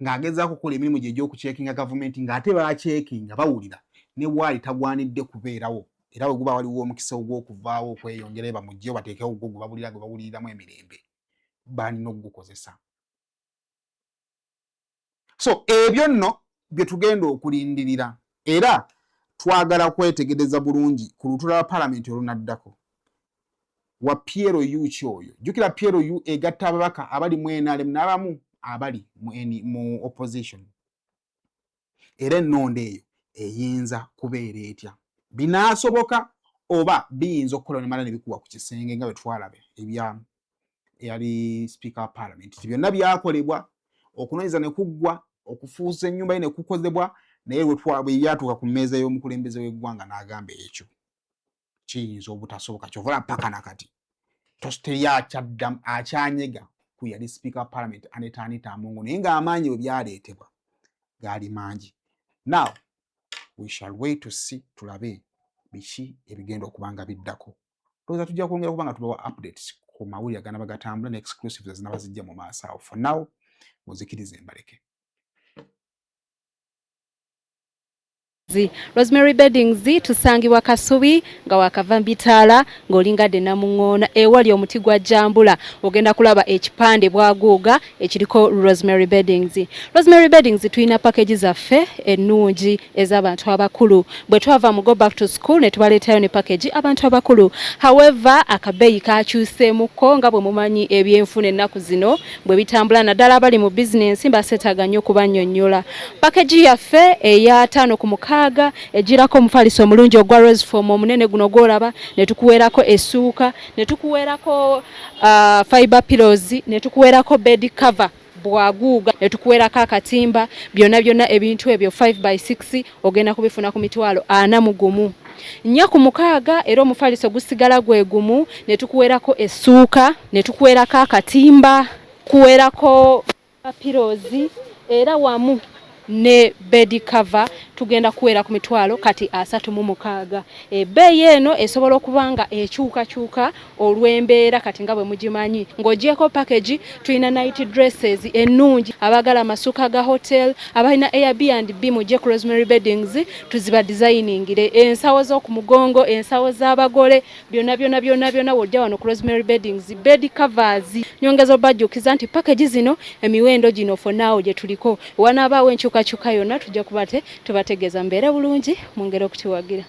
ng'agezaako okukola emirimu gye egy'okucekinga gavumenti ng'ate baacekinga bawulira ne bwali tagwanidde kubeerawo era bwe guba waliwo omukisa ogw'okuvaawo okweyongera bamugyeyo bateekewo gwe bawulira gwe bawuliriramu emirembe balina okugukozesa. So ebyo nno bye tugenda okulindirira era twagala kwetegereza bulungi ku lutuula lwa palamenti olunaddako. Wa Piero Yuchi oyo jjukira Piero Yu egatta ababaka abali mu NRM n'abamu abali mu opposition. Era ennonda eyo eyinza kubeera etya? Binaasoboka oba biyinza okukola ne mala ne bikuwa ku kisenge nga bwe twalabe ebya eyali speaker wa parliament. Byonna byakolebwa okunoonyeza ne kuggwa okufuusa ennyumba ye ne kukozebwa naye bwe byatuuka ku mmeeza y'omukulembeze w'eggwanga n'agamba ekyo kiyinza obutasoboka kyova paka nakati teri akyanyega ku yali speaker wa parliament Anita Amongo naye ng'amaanyi bwe byaleetebwa gaali mangi. Now we shall wait to see tulabe biki ebigenda okubanga biddako. Tulowooza tujja kwongera kubanga tubawa updates ku mawulire agana bagatambula ne exclusives ezinaba zijja mu maaso awo. For now muzikirize mbaleke. Rosemary Beddings tusangibwa Kasubi nga wakava Mbitaala ng'olingadde Namuŋŋoona ewali omuti gwa Jambula ogenda kulaba ekipande bwaguuga ekiriko Rosemary Beddings. Rosemary Beddings tulina package zaffe ennungi ez'abantu abakulu. Bwe twava mu go back to school ne tubaleetayo ne package abantu abakulu. However akabeeyi kakyuseemuko nga bwe mumanyi ebyenfuna ennaku zino bwe bitambula naddala abali mu business mbaseetaaga nnyo okubannyonnyola. Package yaffe eya 5 ku mukaaga ejirako omufaliso omulungi ogwa rose form omunene guno gwolaba ne tukuweerako essuuka ne tukuweerako fiber pillows ne tukuweerako bed cover bwaguuga ne tukuweerako akatimba byonna ebintu ebyo 5x6 ogenda kubifuna ku mitwalo 41. Nnya ku mukaaga era omufaliso gusigala gwe gumu ne tukuweerako essuuka ne tukuweerako akatimba kuweerako pillows era wamu ne bed cover tugenda kuwera ku mitwalo kati 36. Ebbeeyi eno esobola okubanga ekyuka olw'embeera kati nga bwe mugimanyi. Ng'ogyeko package tulina night dresses ennungi abagala amasuka ga hotel abalina Airbnb mujje ku Rosemary Beddings tuziba designingire ensawo z'oku mugongo ensawo z'abagole byonna wojja wano ku Rosemary Beddings bed covers. Nyongezo bajjukiza nti package zino emiwendo gino for now gye tuliko wanabaawo enkyukakyuka yonna tujja kubategeeza mbeere bulungi mu ngero okutiwagira.